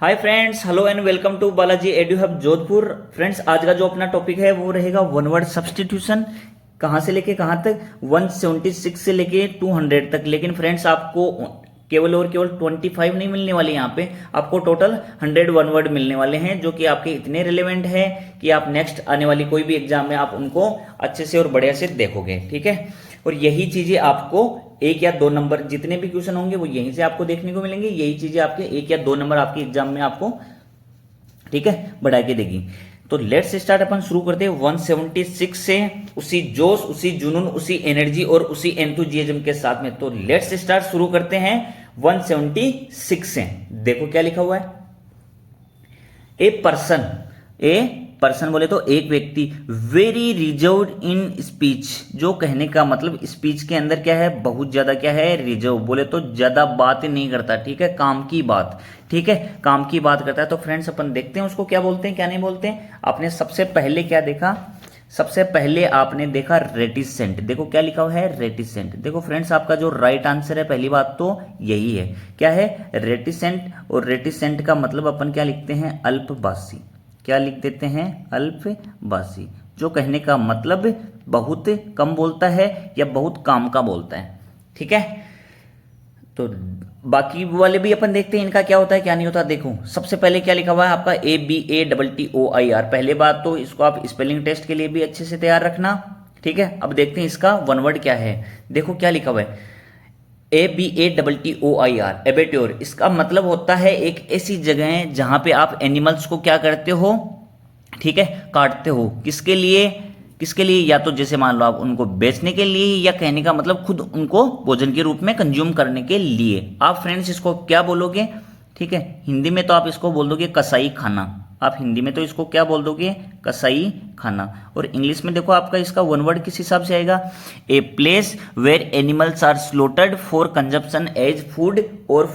Hi friends, hello and welcome to Balaji edu hub Jodhpur. Friends, आज का जो अपना टॉपिक है वो रहेगा वन वर्ड सब्स्टिट्यूशन। कहाँ से लेके कहाँ तक? 176 से लेके 200 तक। लेकिन फ्रेंड्स, आपको केवल और केवल 25 नहीं मिलने वाले, यहाँ पे आपको टोटल 100 वन वर्ड मिलने वाले हैं, जो कि आपके इतने रिलेवेंट है कि आप नेक्स्ट आने वाली कोई भी एग्जाम में आप उनको अच्छे से और बढ़िया से देखोगे। ठीक है, और यही चीजें आपको एक या दो नंबर जितने भी क्वेश्चन होंगे वो यहीं से आपको देखने को मिलेंगे। यही चीजें आपके एक या दो नंबर आपके एग्जाम में आपको, ठीक है, बढ़ा के देगी। तो लेट्स स्टार्ट। अपन शुरू करते हैं 176 से, उसी जोश, उसी जुनून, उसी एनर्जी और उसी एंथुजियाज्म के साथ में। तो लेट्स स्टार्ट, शुरू करते हैं 176 से। देखो क्या लिखा हुआ है। ए पर्सन बोले तो एक व्यक्ति, वेरी रिजर्व्ड इन स्पीच, जो कहने का मतलब स्पीच के अंदर क्या है, बहुत ज्यादा क्या है, रिजर्व, बोले तो ज्यादा बात नहीं करता। ठीक है, काम की बात, ठीक है, काम की बात करता है। तो फ्रेंड्स, अपन देखते हैं उसको क्या बोलते हैं क्या नहीं बोलते हैं। आपने सबसे पहले क्या देखा? सबसे पहले आपने देखा रेटिसेंट। देखो क्या लिखा हुआ है, रेटिसेंट। देखो फ्रेंड्स, आपका जो राइट आंसर है, पहली बात तो यही है। क्या है? रेटिसेंट। और रेटिसेंट का मतलब अपन क्या लिखते हैं, अल्पभाषी। क्या लिख देते हैं, अल्पभाषी, जो कहने का मतलब बहुत कम बोलता है या बहुत काम का बोलता है। ठीक है, तो बाकी वाले भी अपन देखते हैं इनका क्या होता है क्या नहीं होता। देखो सबसे पहले क्या लिखा हुआ है आपका, ABATTOIR। पहले बात तो इसको आप स्पेलिंग टेस्ट के लिए भी अच्छे से तैयार रखना। ठीक है, अब देखते हैं इसका वन वर्ड क्या है। देखो क्या लिखा हुआ है, ABATTOIR, एबेट्योर। इसका मतलब होता है एक ऐसी जगह जहां पे आप एनिमल्स को क्या करते हो, ठीक है, काटते हो। किसके लिए? किसके लिए? या तो जैसे मान लो आप उनको बेचने के लिए, या कहने का मतलब खुद उनको भोजन के रूप में कंज्यूम करने के लिए। आप फ्रेंड्स इसको क्या बोलोगे? ठीक है, हिंदी में तो आप इसको बोल दोगे कसाई खाना। आप हिंदी में तो इसको क्या बोल दोगे, कसाई खाना। और इंग्लिश में देखो आपका इसका वन वर्ड किस हिसाब से आएगा, a place where animals are slaughtered for consumption as food और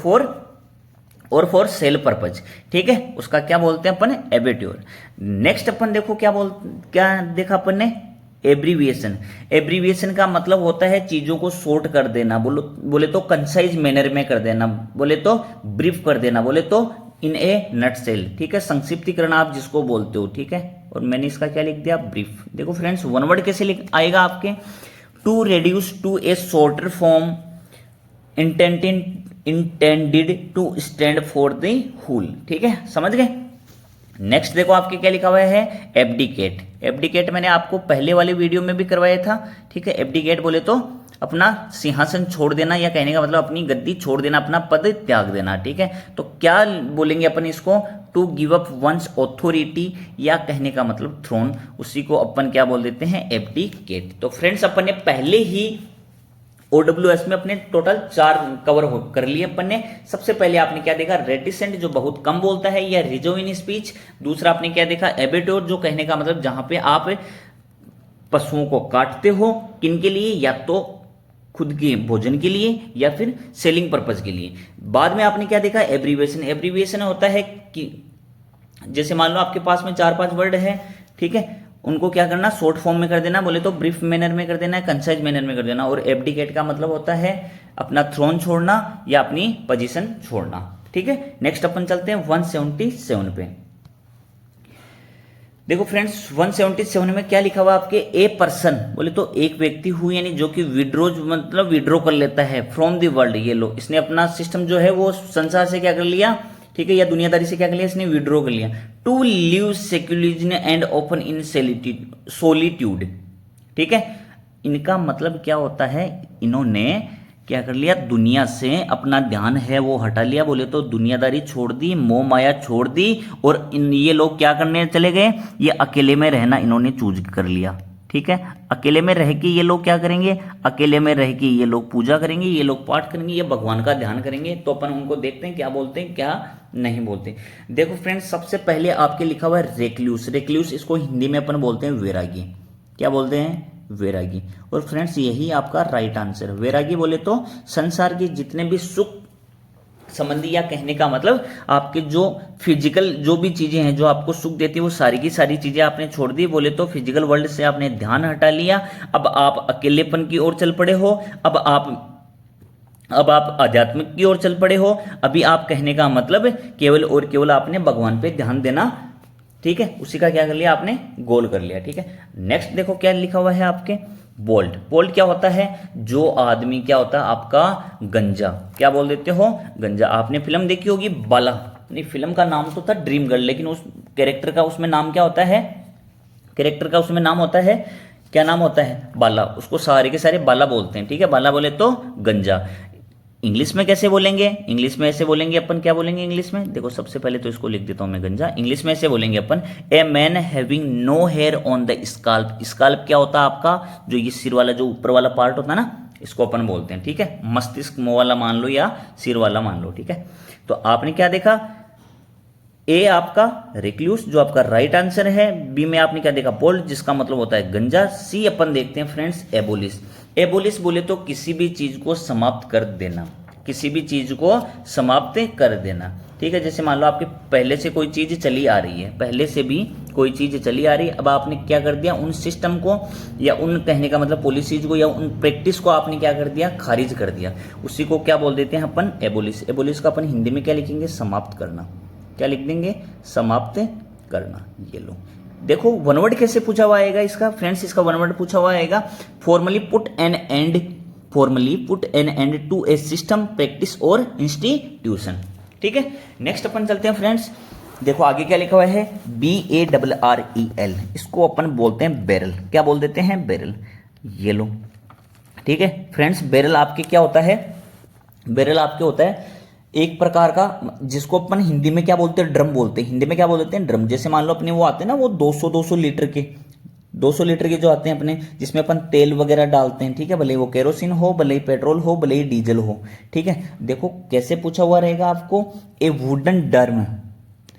फॉर सेल पर्पज। ठीक है, उसका क्या बोलते हैं अपन, एबेट्योर। नेक्स्ट अपन देखो क्या देखा अपन ने, एब्रीविएशन। एब्रीविएशन का मतलब होता है चीजों को शॉर्ट कर देना, बोले तो कंसाइज मैनर में कर देना, बोले तो ब्रीफ कर देना, बोले तो इन ए नटसेल। ठीक है, संक्षिप्तीकरण आप जिसको बोलते हो। ठीक है, और मैंने इसका क्या लिख दिया, ब्रीफ। देखो फ्रेंड्स, वन वर्ड कैसे आएगा आपके, to reduce to a shorter form intended to stand for the whole. ठीक है, समझ गए। नेक्स्ट देखो आपके क्या लिखा हुआ है, एब्डिकेट। एब्डिकेट मैंने आपको पहले वाले वीडियो में भी करवाया था। ठीक है, एब्डिकेट बोले तो अपना सिंहासन छोड़ देना, या कहने का मतलब अपनी गद्दी छोड़ देना, अपना पद त्याग देना। ठीक है, तो क्या बोलेंगे अपन इसको, to give up one's authority, या कहने का मतलब थ्रोन, उसी को अपन क्या बोल देते हैं, एब्डिकेट। तो फ्रेंड्स, अपन ने पहले ही OWS में अपने टोटल 4 कवर कर लिए अपन ने। सबसे पहले आपने क्या देखा, रेटिसेंट, जो बहुत कम बोलता है या रिजर्व इन स्पीच। दूसरा आपने क्या देखा, एबेट्योर, जो कहने का मतलब जहां पे आप पशुओं को काटते हो, किन के लिए, या तो खुद के भोजन के लिए या फिर सेलिंग पर्पज के लिए। बाद में आपने क्या देखा, एब्रीविएशन। एब्रीविएशन होता है कि जैसे मान लो आपके पास में 4-5 वर्ड है, ठीक है, उनको क्या करना, शॉर्ट फॉर्म में कर देना, बोले तो ब्रीफ मैनर में कर देना है, कंसाइज मैनर में कर देना। और एब्डिकेट का मतलब होता है अपना थ्रोन छोड़ना या अपनी पोजीशन छोड़ना। ठीक है, नेक्स्ट अपन चलते हैं 177 पे। देखो फ्रेंड्स, 177 में क्या लिखा हुआ आपके, ए पर्सन, बोले तो एक व्यक्ति हुई, यानी जो कि विड्रोज मतलब विड्रॉ कर लेता है फ्रॉम द वर्ल्ड। ये लो, इसने अपना सिस्टम जो है वो संसार से क्या कर लिया, ठीक है, या दुनियादारी से क्या कर लिया, इसने विड्रॉ कर लिया। To live secularism and open in solitude. ठीक है, इनका मतलब क्या होता है, इन्होंने क्या कर लिया, दुनिया से अपना ध्यान है वो हटा लिया, बोले तो दुनियादारी छोड़ दी, मोह माया छोड़ दी, और ये लोग क्या करने चले गए, ये अकेले में रहना इन्होंने चूज कर लिया। ठीक है, अकेले में रह के ये लोग क्या करेंगे, अकेले में रह के ये लोग पूजा करेंगे, ये लोग पाठ करेंगे, ये भगवान का ध्यान करेंगे। तो अपन उनको देखते हैं क्या बोलते हैं क्या नहीं बोलते। देखो फ्रेंड्स, सबसे पहले आपके लिखा हुआ है रेक्ल्यूस। रेक्ल्यूस, इसको हिंदी में अपन बोलते हैं वैरागी। क्या बोलते हैं, वैरागी। और फ्रेंड्स, यही आपका राइट आंसर। वैरागी बोले तो संसार के जितने भी सुख संबंधी, या कहने का मतलब आपके जो फिजिकल जो भी चीजें हैं जो आपको सुख देती है, वो सारी की सारी चीजें आपने छोड़ दी। बोले तो फिजिकल वर्ल्ड से आपने ध्यान हटा लिया। अब आप अकेलेपन की ओर चल पड़े हो। अब आप अब आप आध्यात्मिक की ओर चल पड़े हो। अभी आप कहने का मतलब केवल और केवल आपने भगवान पे ध्यान देना, ठीक है, उसी का क्या कर लिया आपने, गोल कर लिया, ठीक है। नेक्स्ट देखो क्या लिखा हुआ है आपके, बोल्ड। बोल्ड क्या होता है, जो आदमी क्या होता है आपका गंजा, क्या बोल देते हो, गंजा। आपने फिल्म देखी होगी बाला, नहीं फिल्म का नाम तो था ड्रीम गर्ल, लेकिन उस कैरेक्टर का उसमें नाम क्या होता है, कैरेक्टर का उसमें नाम होता है, क्या नाम होता है, बाला। उसको सारे के सारे बाला बोलते हैं, ठीक है, बाला बोले तो गंजा। इंग्लिश में कैसे बोलेंगे, इंग्लिश में ऐसे बोलेंगे अपन, क्या बोलेंगे इंग्लिश में, देखो सबसे पहले तो इसको लिख देता हूं मैं गंजा। इंग्लिश में ऐसे बोलेंगे अपन, a man having no hair on the scalp. Scalp क्या होता है आपका, जो ये सिर वाला जो ऊपर वाला पार्ट होता है ना, इसको अपन बोलते हैं, ठीक है। मस्तिष्क मुंह वाला मान लो या सिर वाला मान लो, ठीक है। तो आपने क्या देखा, ए आपका रिक्लूस जो आपका राइट आंसर है, बी में आपने क्या देखा, बोल्ड जिसका मतलब होता है गंजा, सी अपन देखते हैं फ्रेंड्स एबोलिश। एबोलिश बोले तो किसी भी चीज को समाप्त कर देना, किसी भी चीज को समाप्त कर देना, ठीक है। जैसे मान लो आपके पहले से कोई चीज चली आ रही है, पहले से भी कोई चीज चली आ रही है, अब आपने क्या कर दिया, उन सिस्टम को या उन कहने का मतलब पॉलिसीज को या उन प्रैक्टिस को आपने क्या कर दिया, खारिज कर दिया, उसी को क्या बोल देते हैं अपन, एबोलिश। एबोलिश का अपन हिंदी में क्या लिखेंगे, समाप्त करना, क्या लिख देंगे, समाप्त करना। ये लो देखो वन वर्ड कैसे पूछा हुआ आएगा इसका फ्रेंड्स, इसका वन वर्ड पूछा हुआ आएगा, formally put an end, formally put an end to a system, practice और इंस्टीट्यूशन, ठीक है। नेक्स्ट अपन चलते हैं फ्रेंड्स, देखो आगे क्या लिखा हुआ है, BARREL, इसको अपन बोलते हैं बैरल, क्या बोल देते हैं, बैरल। ये लो, ठीक है फ्रेंड्स, बैरल आपके क्या होता है, बैरल आपके होता है एक प्रकार का, जिसको अपन हिंदी में क्या बोलते हैं, ड्रम बोलते हैं, हिंदी में क्या बोल देते हैं, ड्रम। जैसे मान लो अपने वो आते हैं ना, वो 200 लीटर के, 200 लीटर के जो आते हैं अपने, जिसमें अपन तेल वगैरह डालते हैं, ठीक है, भले ही वो केरोसिन हो, भले ही पेट्रोल हो, भले ही डीजल हो, ठीक है। देखो कैसे पूछा हुआ रहेगा आपको, ए वुडन ड्रम,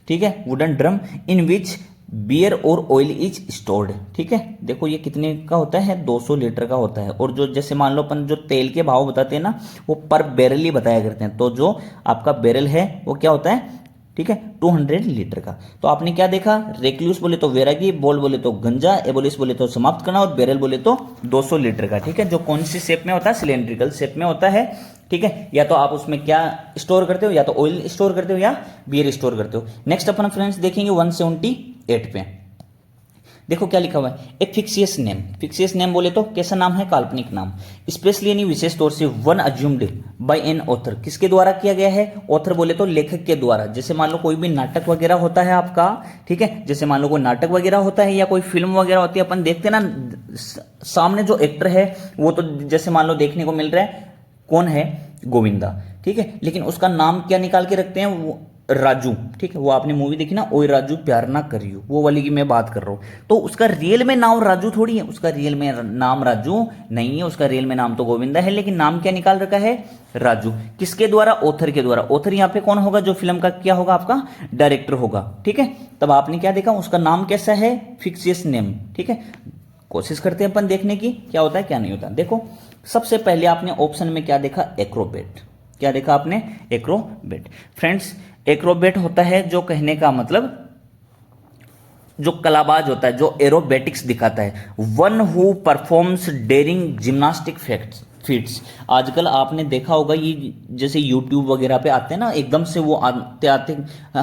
ठीक है, वुडन ड्रम इन विच बियर और ऑयल इज स्टोर्ड, ठीक है। देखो ये कितने का होता है, 200 लीटर का होता है, और जो जैसे मान लो अपन जो तेल के भाव बताते हैं ना, वो पर बैरल ही बताया करते हैं, तो जो आपका बैरल है वो क्या होता है, ठीक है, 200 लीटर का। तो आपने क्या देखा, रेक्लूस बोले तो वैरागी, बोल्ड बोले तो गंजा, एबोलिश बोले तो समाप्त करना, और बैरल बोले तो 200 लीटर का, ठीक है। जो कौन सी शेप में होता है, सिलेंड्रिकल शेप में होता है, ठीक है। या तो आप उसमें क्या स्टोर करते हो, या तो ऑयल स्टोर करते हो या बियर स्टोर करते हो। नेक्स्ट अपन फ्रेंड्स देखेंगे 178 पे, देखो क्या लिखा हुआ है, ए फिक्सियस नेम। फिक्सियस नेम बोले तो कैसा नाम है, काल्पनिक नाम, स्पेशली यानी विशेष तौर से one assumed by an author, किसके द्वारा किया गया है, ऑथर बोले तो लेखक के द्वारा। जैसे मान लो कोई भी नाटक वगैरह होता है आपका, ठीक है, जैसे मान लो कोई नाटक वगैरह होता है या कोई फिल्म वगैरह होती है, अपन देखते हैं ना, सामने जो एक्टर है वो तो जैसे मान लो देखने को मिल रहा है, कौन है, गोविंदा, ठीक है, लेकिन उसका नाम क्या निकाल के रखते हैं, वो राजू, ठीक है। वो आपने मूवी देखी ना, ओए राजू प्यार ना करियो, वो वाली की मैं बात कर रहा हूं। तो उसका रियल में नाम राजू थोड़ी है, उसका रियल में नाम राजू नहीं है, उसका रियल में नाम तो गोविंदा है, लेकिन नाम क्या निकाल रखा है, राजू। किसके द्वारा, ऑथर के द्वारा। ऑथर यहाँ पे कौन होगा, जो फिल्म का क्या होगा, आपका डायरेक्टर होगा, ठीक है। तब आपने क्या देखा, उसका नाम कैसा है, फिक्सियस नेम, ठीक है। कोशिश करते हैं अपन देखने की क्या होता है क्या नहीं होता। देखो सबसे पहले आपने ऑप्शन में क्या देखा, एक्रोबेट, क्या देखा आपने, एक्रोबेट। फ्रेंड्स एक्रोबेट होता है जो कहने का मतलब जो कलाबाज होता है, जो एरोबेटिक्स दिखाता है, one who performs daring gymnastic feats. आजकल आपने देखा होगा ये जैसे यूट्यूब वगैरह पे आते हैं ना, एकदम से वो आते आते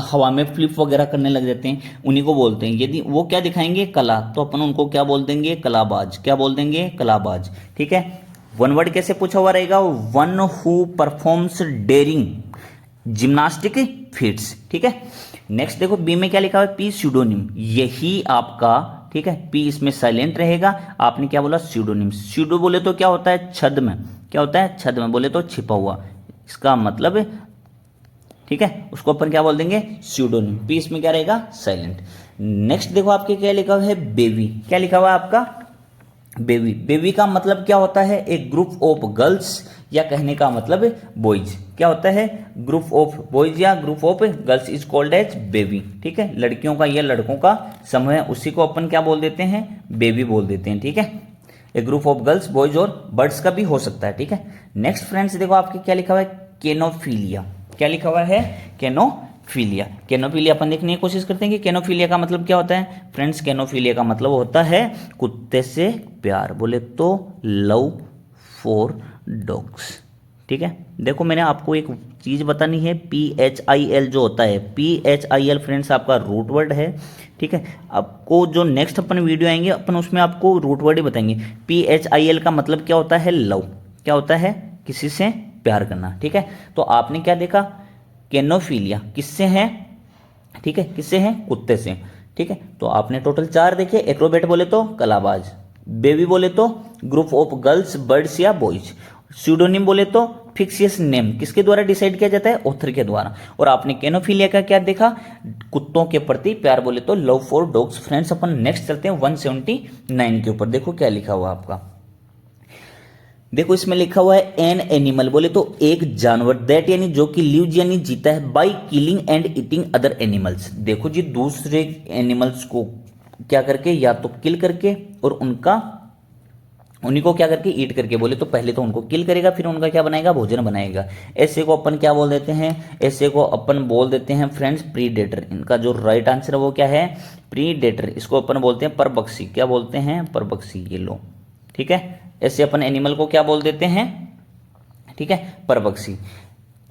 हवा में फ्लिप वगैरह करने लग जाते हैं, उन्हीं को बोलते हैं। यदि वो क्या दिखाएंगे, कला, तो अपन उनको क्या बोल देंगे, कलाबाज, क्या बोल देंगे, कलाबाज, ठीक है। वन वर्ड कैसे पूछा हुआ रहेगा, one who performs daring gymnastic feats, ठीक है। नेक्स्ट देखो बी में क्या लिखा हुआ है, पी स्यूडोनिम, यही आपका, ठीक है, पी इसमें साइलेंट रहेगा। आपने क्या बोला, स्यूडोनिम। स्यूडो बोले तो क्या होता है, छद्म, क्या होता है, छद्म बोले तो छिपा हुआ, इसका मतलब, ठीक है, उसको अपन क्या बोल देंगे, स्यूडोनिम। पी इसमें क्या रहेगा, साइलेंट। नेक्स्ट देखो आपके क्या लिखा हुआ है, बेबी, क्या लिखा हुआ है आपका, बेबी। बेबी का मतलब क्या होता है, एक ग्रुप ऑफ गर्ल्स, या कहने का मतलब बॉयज, क्या होता है, ग्रुप ऑफ बॉयज या group of girls is called as baby, ठीक है। लड़कियों का या लड़कों का समूह है, उसी को अपन क्या बोल देते हैं, बेबी बोल देते हैं, ठीक है। एक ग्रुप ऑफ गर्ल्स, बॉयज और बर्ड्स का भी हो सकता है, ठीक है। नेक्स्ट फ्रेंड्स देखो आपके क्या लिखा हुआ है, केनोफिलिया, क्या लिखा हुआ है, केनोफिलिया। केनोफिलिया अपन देखने की कोशिश करते हैं कि केनोफिलिया का मतलब क्या होता है। फ्रेंड्स केनोफिलिया का मतलब होता है कुत्ते से प्यार, बोले तो लव फॉर डॉग्स, ठीक है। देखो मैंने आपको एक चीज़ बतानी है, PHIL जो होता है, PHIL फ्रेंड्स आपका रूट वर्ड है, ठीक है। आपको जो नेक्स्ट अपन वीडियो आएंगे अपन उसमें आपको रूट वर्ड ही बताएंगे। PHIL का मतलब क्या होता है, लव, क्या होता है, किसी से प्यार करना, ठीक है। तो आपने क्या देखा, कैनोफिलिया किससे है, ठीक है, किससे है, कुत्ते से, ठीक है। तो आपने टोटल 4 देखे, एक्रोबेट बोले तो कलाबाज, बेबी बोले तो ग्रुप ऑफ गर्ल्स, बर्ड्स या बॉयज, स्यूडोनिम बोले तो फिक्सियस नेम, किसके द्वारा डिसाइड किया जाता है, ऑथर के द्वारा। और आपने कैनोफिलिया का क्या देखा, कुत्तों के प्रति प्यार बोले तो love for dogs. Friends upon next चलते हैं 179 के ऊपर। देखो क्या लिखा हुआ आपका, देखो इसमें लिखा हुआ है एन एनिमल बोले तो एक जानवर, दैट यानी जो कि लिव्स यानी जीता है, by killing and eating other animals. देखो जी, दूसरे एनिमल्स को क्या करके, या तो किल करके और उन्हीं को क्या करके ईट करके, बोले तो पहले तो उनको किल करेगा फिर उनका क्या बनाएगा, भोजन बनाएगा। ऐसे को अपन क्या बोल देते हैं, ऐसे को अपन बोल देते हैं फ्रेंड्स प्रीडेटर। इनका जो राइट आंसर है वो क्या है, प्रीडेटर। इसको अपन बोलते हैं परभक्षी, क्या बोलते हैं, परभक्षी, ये लो, ठीक है। ऐसे अपन एनिमल को क्या बोल देते हैं, ठीक है, परभक्षी।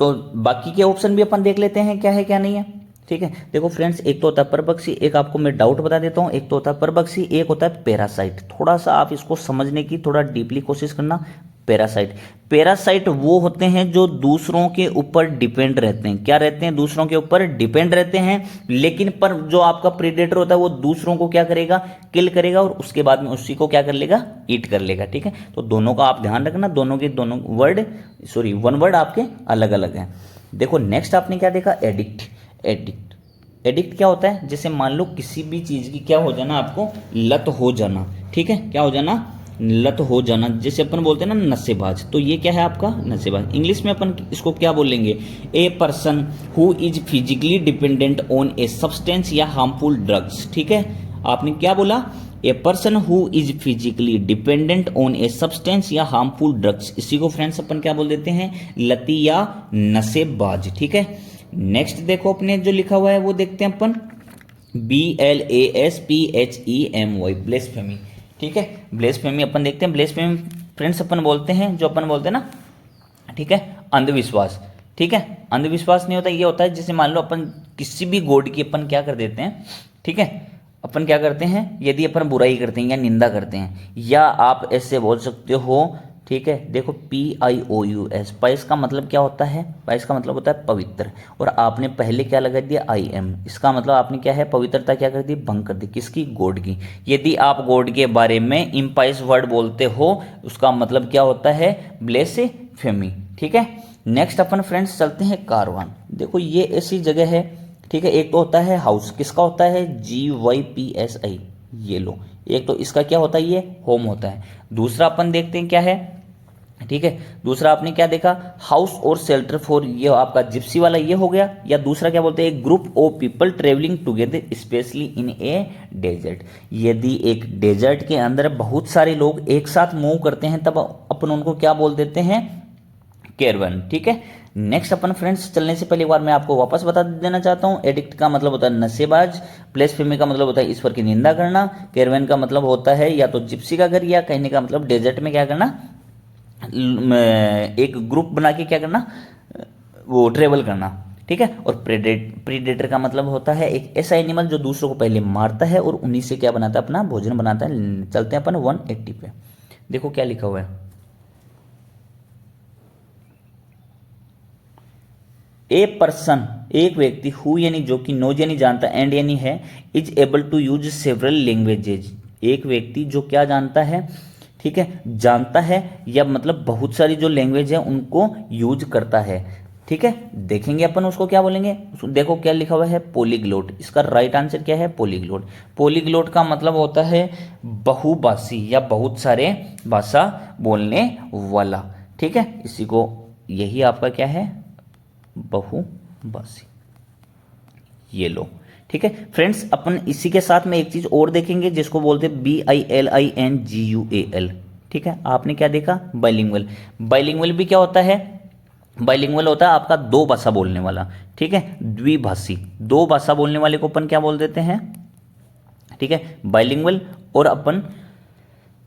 तो बाकी के ऑप्शन भी अपन देख लेते हैं क्या है क्या नहीं है, ठीक है। देखो फ्रेंड्स, एक तो होता है परभक्षी, एक आपको मैं डाउट बता देता हूं, एक तो होता है परभक्षी, एक होता है पैरासाइट। थोड़ा सा आप इसको समझने की थोड़ा डीपली कोशिश करना। पैरासाइट वो होते हैं जो दूसरों के ऊपर डिपेंड रहते हैं, क्या रहते हैं, दूसरों के ऊपर डिपेंड रहते हैं, लेकिन पर जो आपका प्रीडेटर होता है वो दूसरों को क्या करेगा, किल करेगा और उसके बाद में उसी को क्या कर लेगा, ईट कर लेगा, ठीक है। तो दोनों का आप ध्यान रखना, दोनों के दोनों वर्ड, सॉरी वन वर्ड आपके अलग अलग हैं। देखो नेक्स्ट आपने क्या देखा, एडिक्ट क्या होता है, जैसे मान लो किसी भी चीज की क्या हो जाना, आपको लत हो जाना, ठीक है, क्या हो जाना, लत हो जाना। जैसे अपन बोलते हैं ना नशेबाज, तो ये क्या है आपका नशेबाज। इंग्लिश में अपन इसको क्या बोलेंगे, ए person who is physically dependent on a substance या हार्मफुल ड्रग्स, ठीक है। आपने क्या बोला, ए person who is physically dependent on a substance या हार्मफुल ड्रग्स। इसी को फ्रेंड्स अपन क्या बोल देते हैं, लती या नशेबाज, ठीक है। नेक्स्ट देखो अपने जो लिखा हुआ है वो देखते हैं अपन, BLASPHEMY, ब्लेस्फेमी, ठीक है। ब्लेस्फेमी अपन देखते हैं। ब्लेस्फेमी फ्रेंड्स अपन बोलते हैं, जो अपन बोलते हैं ना, ठीक है, अंधविश्वास, ठीक है। अंधविश्वास नहीं होता, ये होता है जैसे मान लो अपन किसी भी गॉड की अपन क्या कर देते हैं, ठीक है, अपन क्या करते हैं, यदि अपन बुराई करते हैं या निंदा करते हैं, या आप ऐसे बोल सकते हो, ठीक है। देखो PIOUS, पाइस का मतलब क्या होता है, पाइस का मतलब होता है पवित्र, और आपने पहले क्या लगा दिया, IM, इसका मतलब आपने क्या है, पवित्रता क्या कर दी, भंग कर दी, किसकी, गॉड की। यदि आप गॉड के बारे में इम्पाइस वर्ड बोलते हो उसका मतलब क्या होता है, ब्लेस्फेमी, ठीक है। नेक्स्ट अपन फ्रेंड्स चलते हैं कारवान। देखो ये ऐसी जगह है, ठीक है। एक तो होता है हाउस, किसका होता है, GYPSI, ये लो। एक तो इसका क्या होता है, ये होम होता है। दूसरा अपन देखते हैं क्या है, ठीक है। दूसरा आपने क्या देखा, हाउस और शेल्टर फॉर, ये आपका जिप्सी वाला ये हो गया। या दूसरा क्या बोलते हैं, group of people travelling together specially in a desert. यदि एक डेजर्ट के अंदर बहुत सारे लोग एक साथ मूव करते हैं तब अपन उनको क्या बोल देते हैं, कैरवन, ठीक है। नेक्स्ट अपन फ्रेंड्स चलने से पहले एक बार मैं आपको वापस बता देना चाहता हूं, एडिक्ट का मतलब होता है नशेबाज, ब्लेस्फेमी का मतलब होता है ईश्वर की निंदा करना, कैरवन का मतलब होता है या तो जिप्सी का घर, या कहने का मतलब डेजर्ट में क्या करना, एक ग्रुप बना के क्या करना, वो ट्रेवल करना, ठीक है। और प्रीडेटर का मतलब होता है एक ऐसा एनिमल जो दूसरों को पहले मारता है और उन्हीं से क्या बनाता है, अपना भोजन बनाता है। चलते हैं अपन 180 पे। देखो क्या लिखा हुआ है, ए पर्सन, एक व्यक्ति, हु यानी जो कि, नोज यानी जानता, एंड यानी है, is able to use several languages. एक व्यक्ति जो क्या जानता है, ठीक है, जानता है या मतलब बहुत सारी जो लैंग्वेज है उनको यूज करता है, ठीक है। देखेंगे अपन उसको क्या बोलेंगे। देखो क्या लिखा हुआ है, पॉलीग्लोट। इसका राइट आंसर क्या है, पॉलीग्लोट। पॉलीग्लोट का मतलब होता है बहुभाषी या बहुत सारे भाषा बोलने वाला, ठीक है। इसी को, यही आपका क्या है, बहुभाषी, ये लो, ठीक है। फ्रेंड्स अपन इसी के साथ में एक चीज और देखेंगे जिसको बोलते हैं BILINGUAL, ठीक है। आपने क्या देखा, बाइलिंगुअल। बाइलिंगुअल भी क्या होता है, बाइलिंगुअल होता है आपका दो भाषा बोलने वाला, ठीक है, द्विभाषी। दो भाषा बोलने वाले को अपन क्या बोल देते हैं, ठीक है, बाइलिंगुअल। और अपन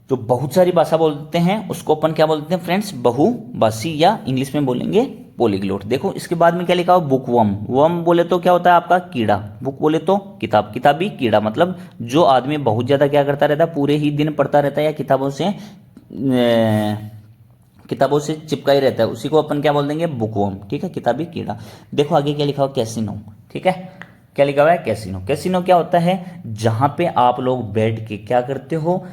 जो बहुत सारी भाषा बोलते हैं उसको अपन क्या बोलते हैं फ्रेंड्स, बहुभाषी, या इंग्लिश में बोलेंगे पॉलीग्लोट। देखो इसके बाद में क्या लिखा हुआ, बुक वर्म। वर्म बोले तो क्या होता है आपका कीड़ा, बुक बोले तो किताब, किताबी कीड़ा मतलब जो आदमी बहुत ज्यादा क्या करता रहता है, पूरे ही दिन पढ़ता रहता है या किताबों से चिपका ही रहता है, उसी को अपन क्या बोल देंगे, बुक वर्म। ठीक है, किताबी कीड़ा। देखो आगे क्या लिखा हुआ, कैसीनो। ठीक है, क्या लिखा हुआ है, कैसीनो। कैसीनो क्या होता है, जहां पे आप लोग बैठ के क्या करते हो,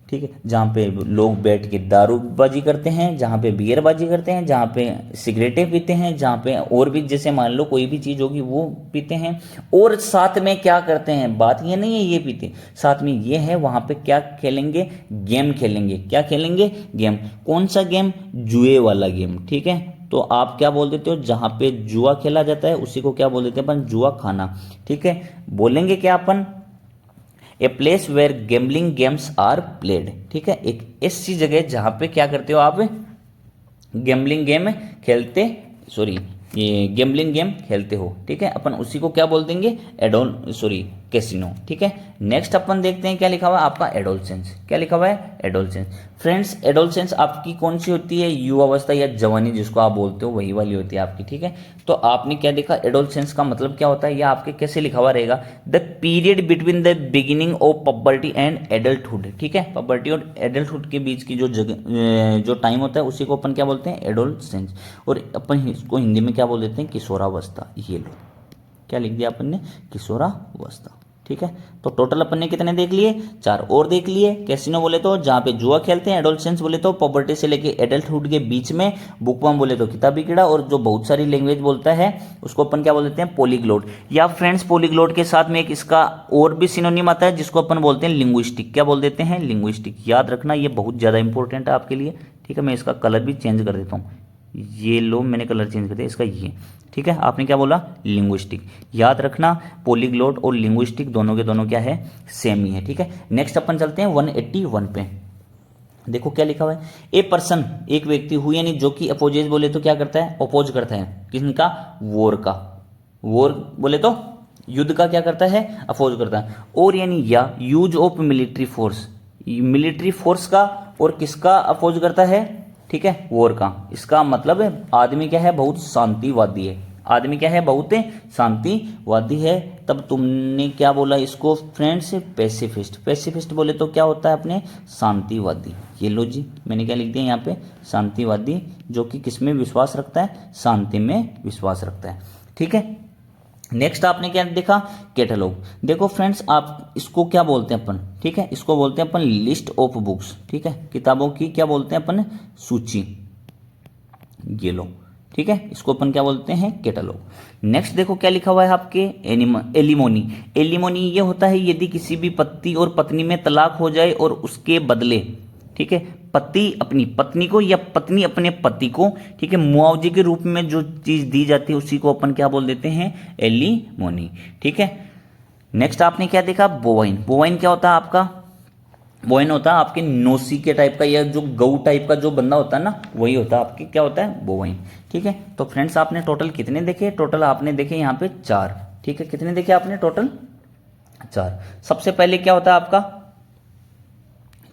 ठीक है, जहाँ पे लोग बैठ के दारूबाजी करते हैं, जहाँ पे बियरबाजी करते हैं, जहाँ पे सिगरेटें पीते हैं, जहाँ पे और भी जैसे मान लो कोई भी चीज़ होगी वो पीते हैं, और साथ में क्या करते हैं, बात ये नहीं है ये पीते, साथ में ये है वहाँ पे क्या खेलेंगे, गेम खेलेंगे। क्या खेलेंगे, गेम। कौन सा गेम, जुए वाला गेम। ठीक है, तो आप क्या बोल देते हो, जहाँ पे जुआ खेला जाता है उसी को क्या बोल देते हैं अपन, जुआ खाना। ठीक है, बोलेंगे क्या अपन, a place where gambling games are played. ठीक है, एक ऐसी जगह जहां पे क्या करते हो आप, गैम्बलिंग गेम खेलते, सॉरी ये गैम्बलिंग गेम खेलते हो। ठीक है, अपन उसी को क्या बोल देंगे, कैसीनो। ठीक है, नेक्स्ट अपन देखते हैं क्या लिखा हुआ है आपका, एडोलसेंस। क्या लिखा हुआ है, एडोलसेंस। फ्रेंड्स एडोलसेंस आपकी कौन सी होती है, युवावस्था या जवानी जिसको आप बोलते हो वही वाली होती है आपकी। ठीक है, तो आपने क्या देखा, एडोलसेंस का मतलब क्या होता है, या आपके कैसे लिखा हुआ रहेगा, the period between the beginning of puberty and adulthood. ठीक है, पबर्टी और एडल्टहुड के बीच की जो टाइम होता है उसी को अपन क्या बोलते हैं, एडोलसेंस। और अपन इसको हिंदी में क्या बोल देते हैं, किशोरावस्था। ये लो क्या लिख दिया अपन ने, किशोरावस्था। ठीक है, तो टोटल अपन ने कितने देख लिए, 4 और देख लिए। कैसीनो बोले तो जहां पे जुआ खेलते हैं, एडोलसेंस बोले तो पॉवर्टी से लेके एडल्टहुड के बीच में, बुकवर्म बोले तो किताबी कीड़ा, और जो बहुत सारी लैंग्वेज बोलता है उसको अपन क्या बोल देते हैं, पॉलीग्लोट। या फ्रेंड्स पॉलीग्लोट के साथ में एक इसका और भी सिनोनिम आता है जिसको अपन बोलते हैं लिंग्विस्टिक। क्या बोल देते हैं, लिंग्विस्टिक। याद रखना ये बहुत ज्यादा इंपॉर्टेंट है आपके लिए। ठीक है, मैं इसका कलर भी चेंज कर देता हूँ, ये लो मैंने कलर चेंज कर दिया इसका ये। ठीक है, आपने क्या बोला, लिंग्विस्टिक। याद रखना पॉलीग्लोट और लिंग्विस्टिक दोनों के दोनों क्या है, सेम ही है। ठीक है, नेक्स्ट अपन चलते हैं 181 पे। देखो क्या लिखा हुआ है, ए पर्सन, एक व्यक्ति हुई, यानी जो कि अपोजेज बोले तो क्या करता है, अपोज करता है किसका, वॉर का। वॉर बोले तो युद्ध का क्या करता है, अपोज करता है। और यानी या use of military force, military force का और किसका अपोज करता है, ठीक है, वॉर का। इसका मतलब है आदमी क्या है, बहुत शांतिवादी है। आदमी क्या है, बहुत शांतिवादी है। तब तुमने क्या बोला इसको फ्रेंड्स, पैसिफिस्ट। पैसिफिस्ट बोले तो क्या होता है अपने, शांतिवादी। ये लो जी मैंने क्या लिख दिया यहाँ पे, शांतिवादी, जो कि किस में विश्वास रखता है, शांति में विश्वास रखता है। ठीक है, नेक्स्ट आपने क्या देखा, कैटलॉग। देखो फ्रेंड्स आप इसको क्या बोलते हैं अपन, ठीक है, इसको बोलते हैं अपन लिस्ट ऑफ बुक्स। ठीक है, किताबों की क्या बोलते हैं अपन, सूची। ये लो, ठीक है, इसको अपन क्या बोलते हैं, कैटलॉग। नेक्स्ट देखो क्या लिखा हुआ है आपके, एलिमोनी। एलिमोनी ये होता है यदि किसी भी पति और पत्नी में तलाक हो जाए और उसके बदले, ठीक है, पति अपनी पत्नी को या पत्नी अपने पति को, ठीक है, मुआवजे के रूप में जो चीज दी जाती है उसी को अपन क्या बोल देते हैं, एलिमोनी। ठीक है, नेक्स्ट आपने क्या देखा, बोवाइन। बोवाइन क्या होता है आपका, बोवाइन होता है आपके नौसी के टाइप का, या जो गऊ टाइप का जो बंदा होता है ना, वही होता है आपके क्या होता है, बोवाइन। ठीक है, तो फ्रेंड्स आपने टोटल कितने देखे, टोटल आपने देखे यहाँ पे 4। ठीक है, कितने देखे आपने, टोटल 4। सबसे पहले क्या होता है आपका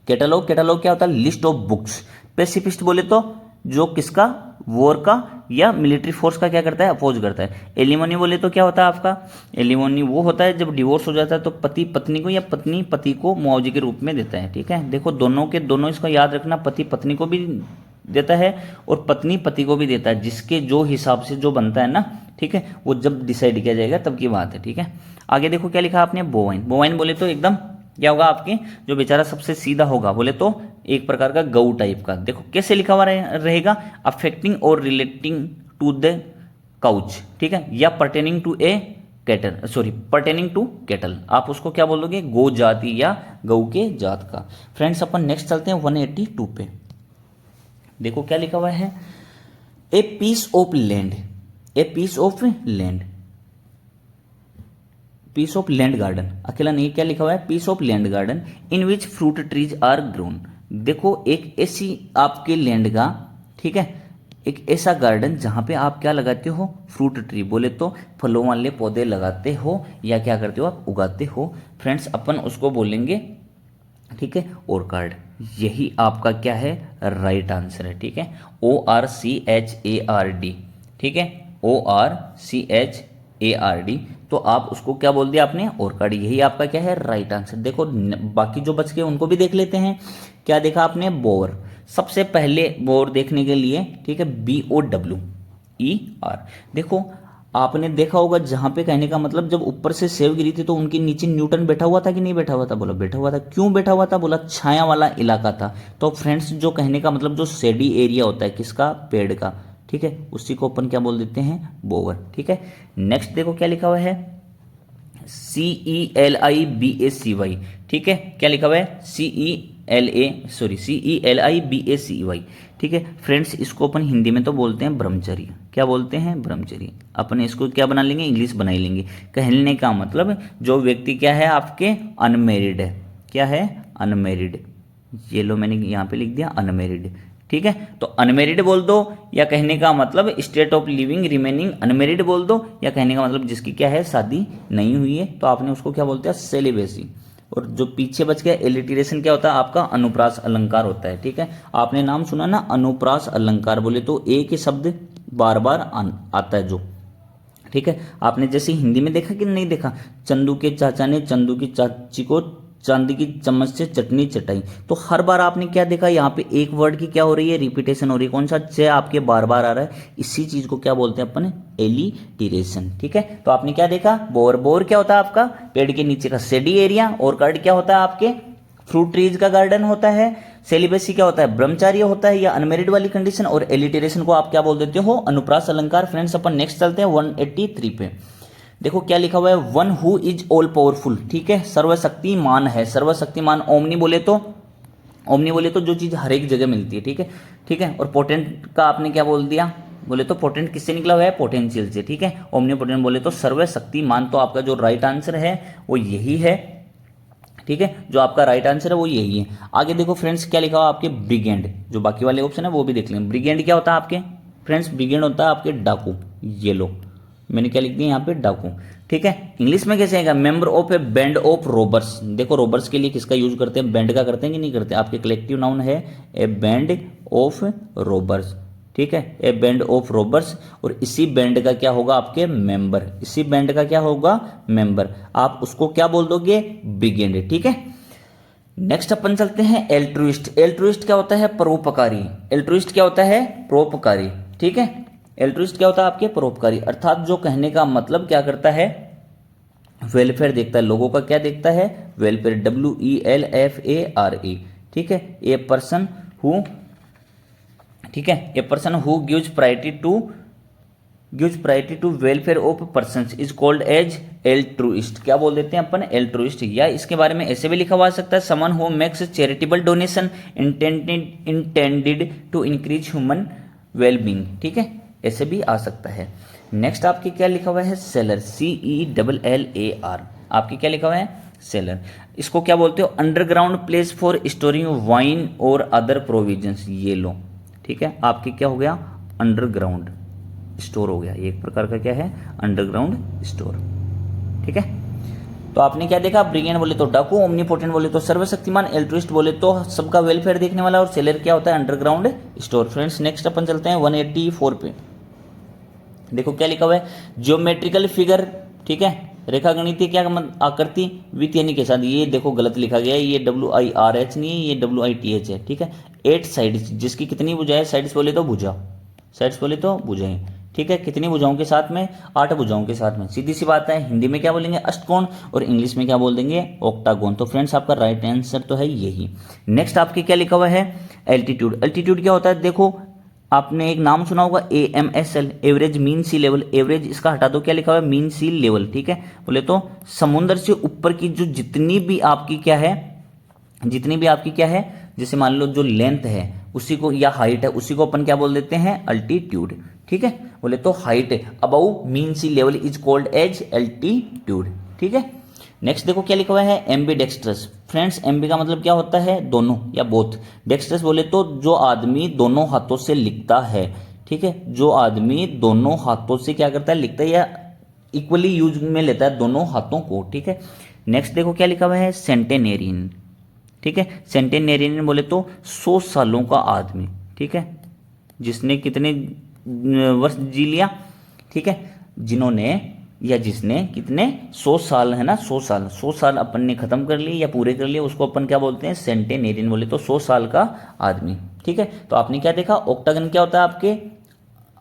कैटलॉग। कैटलॉग क्या होता है, लिस्ट ऑफ बुक्स। पेसिफिस्ट बोले तो जो किसका, वॉर का या मिलिट्री फोर्स का क्या करता है, अपोज करता है। एलिमोनी बोले तो क्या होता है आपका, एलिमोनी वो होता है जब डिवोर्स हो जाता है तो पति पत्नी को या पत्नी पति को मुआवजे के रूप में देता है। ठीक है, देखो दोनों के दोनों, इसका याद रखना, पति पत्नी को भी देता है और पत्नी पति को भी देता है, जिसके जो हिसाब से जो बनता है ना, ठीक है, वो जब डिसाइड किया जाएगा तब की बात है। ठीक है, आगे देखो क्या लिखा आपने, बोवाइन। बोवाइन बोले तो एकदम क्या होगा आपके, जो बेचारा सबसे सीधा होगा, बोले तो एक प्रकार का गऊ टाइप का। देखो कैसे लिखा हुआ रहेगा, अफेक्टिंग और रिलेटिंग टू द काउच। ठीक है, या pertaining to a cattle, sorry pertaining to cattle, आप उसको क्या बोलोगे, गौ जाति या गऊ के जात का। फ्रेंड्स अपन नेक्स्ट चलते हैं 182 पे। देखो क्या लिखा हुआ है, a piece of land. A piece of land, piece of land garden, अकेला नहीं, क्या लिखा हुआ है, piece of land garden in which fruit trees are grown. देखो एक ऐसी आपके लैंड का, ठीक है, एक ऐसा गार्डन जहां पे आप क्या लगाते हो, फ्रूट ट्री, बोले तो फलों वाले पौधे लगाते हो या क्या करते हो आप, उगाते हो। फ्रेंड्स अपन उसको बोलेंगे ठीक है, ORCARD, यही आपका क्या है, राइट आंसर है। ठीक है, ORCHARD, ठीक है, ORCHARD, तो आप उसको क्या बोल दिया आपने, ORCARD, यही आपका क्या है, राइट आंसर। देखो बाकी जो बच गए उनको भी देख लेते हैं। क्या देखा आपने, बोर, सबसे पहले बोर देखने के लिए, ठीक है, BOWER, देखो आपने देखा होगा जहां पे कहने का मतलब जब ऊपर से सेव गिरी थी तो उनके नीचे न्यूटन बैठा हुआ था कि नहीं बैठा हुआ था, बोला बैठा हुआ था। क्यों बैठा हुआ था, बोला छाया वाला इलाका था। तो फ्रेंड्स जो कहने का मतलब जो शेडी एरिया होता है किसका, पेड़ का, ठीक है, उसी को अपन क्या बोल देते हैं, बोवर। ठीक है, नेक्स्ट देखो क्या लिखा हुआ है, CELIBACY, ठीक है, क्या लिखा हुआ है, CELIBACY, ठीक है फ्रेंड्स, इसको अपन हिंदी में तो बोलते हैं ब्रह्मचर्य। क्या बोलते हैं, ब्रह्मचर्य। अपन इसको क्या बना लेंगे, इंग्लिश बना ही लेंगे। कहने का मतलब जो व्यक्ति क्या है आपके, अनमेरिड है, क्या है, अनमेरिड। ये लो मैंने यहाँ पे लिख दिया अनमेरिड। ठीक है, तो अनमेरिड बोल दो, या कहने का मतलब state of living remaining unmarried बोल दो, या कहने का मतलब जिसकी क्या है, शादी नहीं हुई है, तो आपने उसको क्या बोलते हैं, सेलिबेसी। और जो पीछे बच गया एलिटरेशन, क्या होता है आपका, अनुप्रास अलंकार होता है। ठीक है, आपने नाम सुना ना अनुप्रास अलंकार, बोले तो एक ही शब्द बार बार आता है जो, ठीक है, आपने जैसे हिंदी में देखा कि नहीं देखा, चंदू के चाचा ने चंदू की चाची को चांदी की चम्मच से चटनी चटाई, तो हर बार आपने क्या देखा, यहाँ पे एक वर्ड की क्या हो रही है, रिपीटेशन हो रही है। कौन सा, च आपके बार बार आ रहा है, इसी चीज को क्या बोलते हैं अपन, एलिटरेशन। ठीक है, तो आपने क्या देखा, बोर, बोर क्या होता है आपका, पेड़ के नीचे का शेडी एरिया, और कार्ड क्या होता है आपके, फ्रूट ट्रीज का गार्डन होता है, सेलिबेसी क्या होता है, ब्रह्मचार्य होता है या अनमेरिड वाली कंडीशन, और एलिटरेशन को आप क्या बोल देते हो, अनुप्रास अलंकार। फ्रेंड्स अपन नेक्स्ट चलते हैं 183 पे। देखो क्या लिखा हुआ है, one who is all powerful, ठीक है, सर्वशक्तिमान है, सर्वशक्तिमान। ओमनी बोले तो, ओमनी बोले तो जो चीज हर एक जगह मिलती है। ठीक है, ठीक है, और पोटेंट का आपने क्या बोल दिया, बोले तो पोटेंट किससे निकला हुआ है, पोटेंशियल से। ठीक है, ओमनी पोटेंट बोले तो सर्वशक्तिमान, तो आपका जो राइट आंसर है वो यही है। ठीक है, जो आपका राइट आंसर है वो यही है। आगे देखो फ्रेंड्स क्या लिखा हुआ आपके, ब्रिगेंड, जो बाकी वाले ऑप्शन है वो भी देख लें। ब्रिगेंड क्या होता है आपके, फ्रेंड्स ब्रिगेंड होता है आपके डाकू। ये लो मैंने क्या लिख दिया यहाँ पे, डाकू। ठीक है, इंग्लिश में कैसे आएगा, member of A band of robbers. देखो रोबर्स के लिए किसका यूज करते हैं, बैंड का करते हैं कि नहीं करते, आपके कलेक्टिव नाउन है ए बैंड ऑफ रोबर्स। ठीक है, ए बैंड ऑफ रोबर्स, और इसी बैंड का क्या होगा आपके, मेंबर, इसी बैंड का क्या होगा, मेंबर। आप उसको क्या बोल दोगे, ब्रिगेड। ठीक है, नेक्स्ट अपन चलते हैं एल्ट्रुइस्ट। एल्ट्रुइस्ट क्या होता है, परोपकारी। एल्ट्रुइस्ट क्या होता है, परोपकारी। ठीक है, एल्ट्रुइस्ट क्या होता है आपके, परोपकारी, अर्थात जो कहने का मतलब क्या करता है, वेलफेयर देखता है, लोगों का क्या देखता है, वेलफेयर, WELFARE। ठीक है, ए पर्सन हु, ठीक है, a person who gives priority to welfare of persons is called as altruist. क्या बोल देते हैं अपन, एल्ट्रुइस्ट। या इसके बारे में ऐसे भी लिखा हुआ सकता है, someone who makes charitable donation intended to increase human wellbeing. ठीक है, ऐसे भी आ सकता है। नेक्स्ट आपके क्या लिखा हुआ है, सेलर, CELLAR, आपके क्या लिखा हुआ है, सेलर। इसको क्या बोलते हो, underground place for storing wine और अदर प्रोविजंस। ये लो, ठीक है, आपके क्या हो गया, अंडरग्राउंड स्टोर हो गया, ये एक प्रकार का क्या है, अंडरग्राउंड स्टोर। ठीक है, तो आपने क्या देखा, ब्रिगेंड बोले तो डाकू, ओमनीपोटेंट बोले तो सर्वशक्तिमान, एल्ट्रुइस्ट बोले तो सबका वेलफेयर देखने वाला, और सेलर क्या होता है, अंडरग्राउंड स्टोर। फ्रेंड्स नेक्स्ट अपन चलते हैं 184 पे। देखो क्या लिखा हुआ है, ज्योमेट्रिकल फिगर। ठीक है, रेखा गणितीय क्या आकृति वित यानी के साथ। ये देखो गलत लिखा गया है, ये WIRH नहीं है, ये WITH है। ठीक है, 8 साइड्स, जिसकी कितनी भुजाएं, साइड्स बोले तो भुजा, साइड्स बोले तो भुजाएं। ठीक है, कितनी भुजाओं के साथ में, 8 भुजाओं के साथ में। सीधी सी बात है, हिंदी में क्या बोलेंगे, अष्टकोण, और इंग्लिश में क्या बोल देंगे, ऑक्टागोन। तो फ्रेंड्स आपका राइट आंसर तो है यही। नेक्स्ट आपके क्या लिखा हुआ है, एल्टीट्यूड। एल्टीट्यूड क्या होता है, देखो आपने एक नाम सुना होगा AMSL, average mean sea level. Average इसका हटा दो, क्या लिखा हुआ है, मीन सी लेवल। ठीक है, बोले तो समुद्र से ऊपर की जो जितनी भी आपकी क्या है, जितनी भी आपकी क्या है, जैसे मान लो जो लेंथ है उसी को, या हाइट है उसी को अपन क्या बोल देते हैं, अल्टीट्यूड। ठीक है, बोले तो height above mean sea level is called as altitude. ठीक है, नेक्स्ट देखो क्या लिखा हुआ है, एम्बी डेक्स्ट्रस। फ्रेंड्स एम्बी का मतलब क्या होता है, दोनों या बोथ। डेक्स्ट्रस बोले तो जो आदमी दोनों हाथों से लिखता है। ठीक है, जो आदमी दोनों हाथों से क्या करता है, लिखता है, या इक्वली यूज में लेता है दोनों हाथों को। ठीक है, नेक्स्ट देखो क्या लिखा हुआ है, सेंटेनेरियन। ठीक है। सेंटेनेरियन बोले तो 100 सालों का आदमी, ठीक है, जिसने कितने वर्ष जी लिया, ठीक है, जिन्होंने या जिसने कितने 100 साल है ना, 100 साल अपन ने खत्म कर लिए या पूरे कर लिए, उसको अपन क्या बोलते हैं, सेंटेनेरियन बोले तो 100 साल का आदमी, ठीक है। तो आपने क्या देखा, ऑक्टागन क्या होता है आपके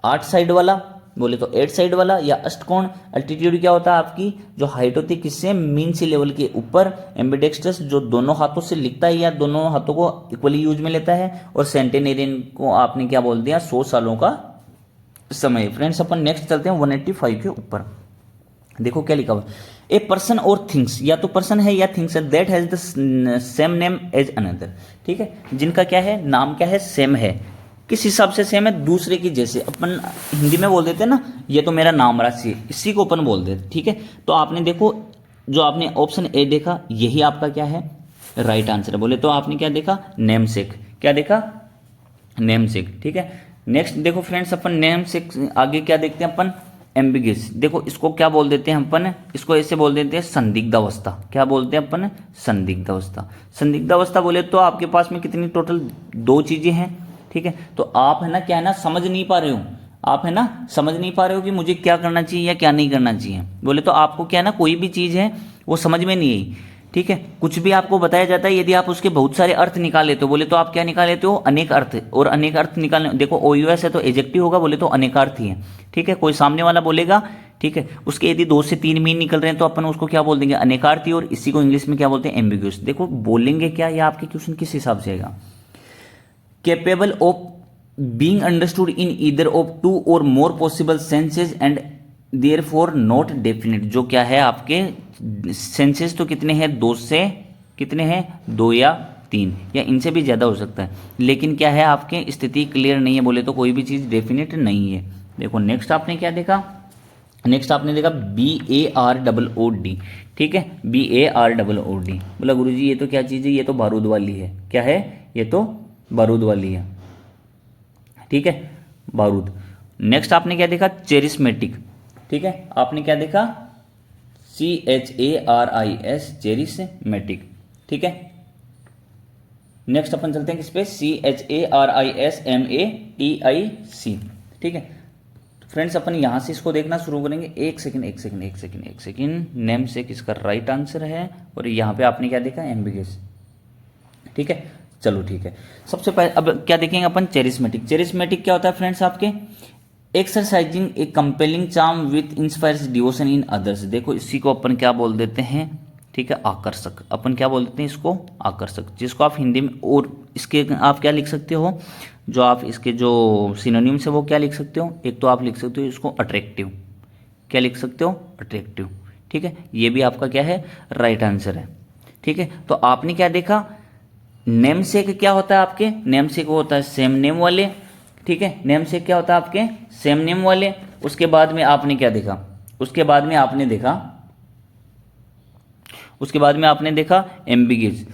8 साइड वाला, बोले तो 8 साइड वाला, या अष्टकोण अल्टीट्यूड क्या होता है आपकी जो हाइट होती है किससे, मीन सी लेवल के ऊपर, एम्बिडेक्स्ट्रस जो दोनों हाथों से लिखता है या दोनों हाथों को इक्वली यूज में लेता है, और सेंटेनेरियन को आपने क्या बोल दिया 100 सालों का समय। फ्रेंड्स अपन नेक्स्ट चलते हैं 185 के ऊपर। देखो क्या लिखा हुआ, ए पर्सन और थिंग्स, या तो पर्सन है या थिंग्स है, that has the same name as another, ठीक है, जिनका क्या है नाम क्या है, सेम है, किस हिसाब से सेम है, दूसरे की जैसे। अपन हिंदी में बोल देते हैं ना, ये तो मेरा नाम राशि है, इसी को अपन बोल देते, ठीक है। तो आपने देखो जो आपने ऑप्शन ए देखा यही आपका क्या है राइट आंसर है। बोले तो आपने क्या देखा, नेम सेक, क्या देखा, नेम सेक, ठीक है। नेक्स्ट देखो फ्रेंड्स अपन नेम सेक आगे क्या देखते हैं अपन, एम्बिगियस। देखो इसको क्या बोल देते हैं अपन, इसको ऐसे बोल देते हैं संदिग्ध अवस्था, क्या बोलते हैं अपन, संदिग्ध अवस्था। संदिग्ध अवस्था बोले तो आपके पास में कितनी टोटल 2 चीजें हैं, ठीक है। तो आप है ना क्या है ना समझ नहीं पा रहे हो, आप है ना समझ नहीं पा रहे हो कि मुझे क्या करना चाहिए या क्या नहीं करना चाहिए। बोले तो आपको क्या है ना कोई भी चीज है वो समझ में नहीं आई, ठीक है, कुछ भी आपको बताया जाता है यदि आप उसके बहुत सारे अर्थ निकाल लेते हो, बोले तो आप क्या निकाल लेते हो, अनेक अर्थ, और अनेक अर्थ निकालने, देखो OUS है तो एजेक्टिव होगा, बोले तो अनेकार्थी है, ठीक है। कोई सामने वाला बोलेगा, ठीक है, उसके यदि 2 से 3 मीन निकल रहे हैं तो अपन उसको क्या बोल देंगे, अनेकार्थी, और इसी को इंग्लिश में क्या बोलते हैं, एम्बिग्यूस। देखो बोलेंगे क्या, या आपके क्वेश्चन किस हिसाब से आएगा, capable of being understood in either of 2 or more possible senses and therefore not definite। जो क्या है आपके सेंसेस तो कितने हैं, 2 से कितने हैं, 2 या 3 या इनसे भी ज़्यादा हो सकता है, लेकिन क्या है आपके स्थिति क्लियर नहीं है, बोले तो कोई भी चीज़ डेफिनेट नहीं है। देखो नेक्स्ट आपने क्या देखा, नेक्स्ट आपने देखा BAROOD, ठीक है, BAROOD। बोला गुरुजी ये तो क्या चीज़ है, ये तो बारूद वाली है, क्या है, ये तो बारूद वाली है, ठीक है, बारूद। नेक्स्ट आपने क्या देखा, चेरिस्मेटिक, ठीक है, आपने क्या देखा, CHARIS, चेरिस्मेटिक, ठीक है। नेक्स्ट अपन चलते हैं किस पे, CHARISMATIC, ठीक है। फ्रेंड्स अपन यहां से इसको देखना शुरू करेंगे, एक सेकंड। नेम से किसका राइट आंसर है, और यहां पे आपने क्या देखा, एम्बिगस, ठीक है। चलो ठीक है, सबसे पहले अब क्या देखेंगे अपन, चेरिस्मेटिक। चेरिस्मेटिक क्या होता है फ्रेंड्स आपके, exercising A compelling charm with inspires devotion in others. देखो इसी को अपन क्या बोल देते हैं, ठीक है, आकर्षक। अपन क्या बोल देते हैं इसको, आकर्षक, जिसको आप हिंदी में, और इसके आप क्या लिख सकते हो, जो आप इसके जो सिनोनिम्स है वो क्या लिख सकते हो, एक तो आप लिख सकते हो इसको अट्रैक्टिव, क्या लिख सकते हो, अट्रैक्टिव, ठीक है। ये भी आपका क्या है, राइट आंसर है, ठीक है। तो आपने क्या देखा, नेम सेक क्या होता है आपके, नेम सेक वो होता है सेम नेम वाले, ठीक है, नेम सेक क्या होता है आपके, सेम नेम वाले। उसके बाद में आपने क्या देखा, उसके बाद में आपने देखा एम्बिगियस,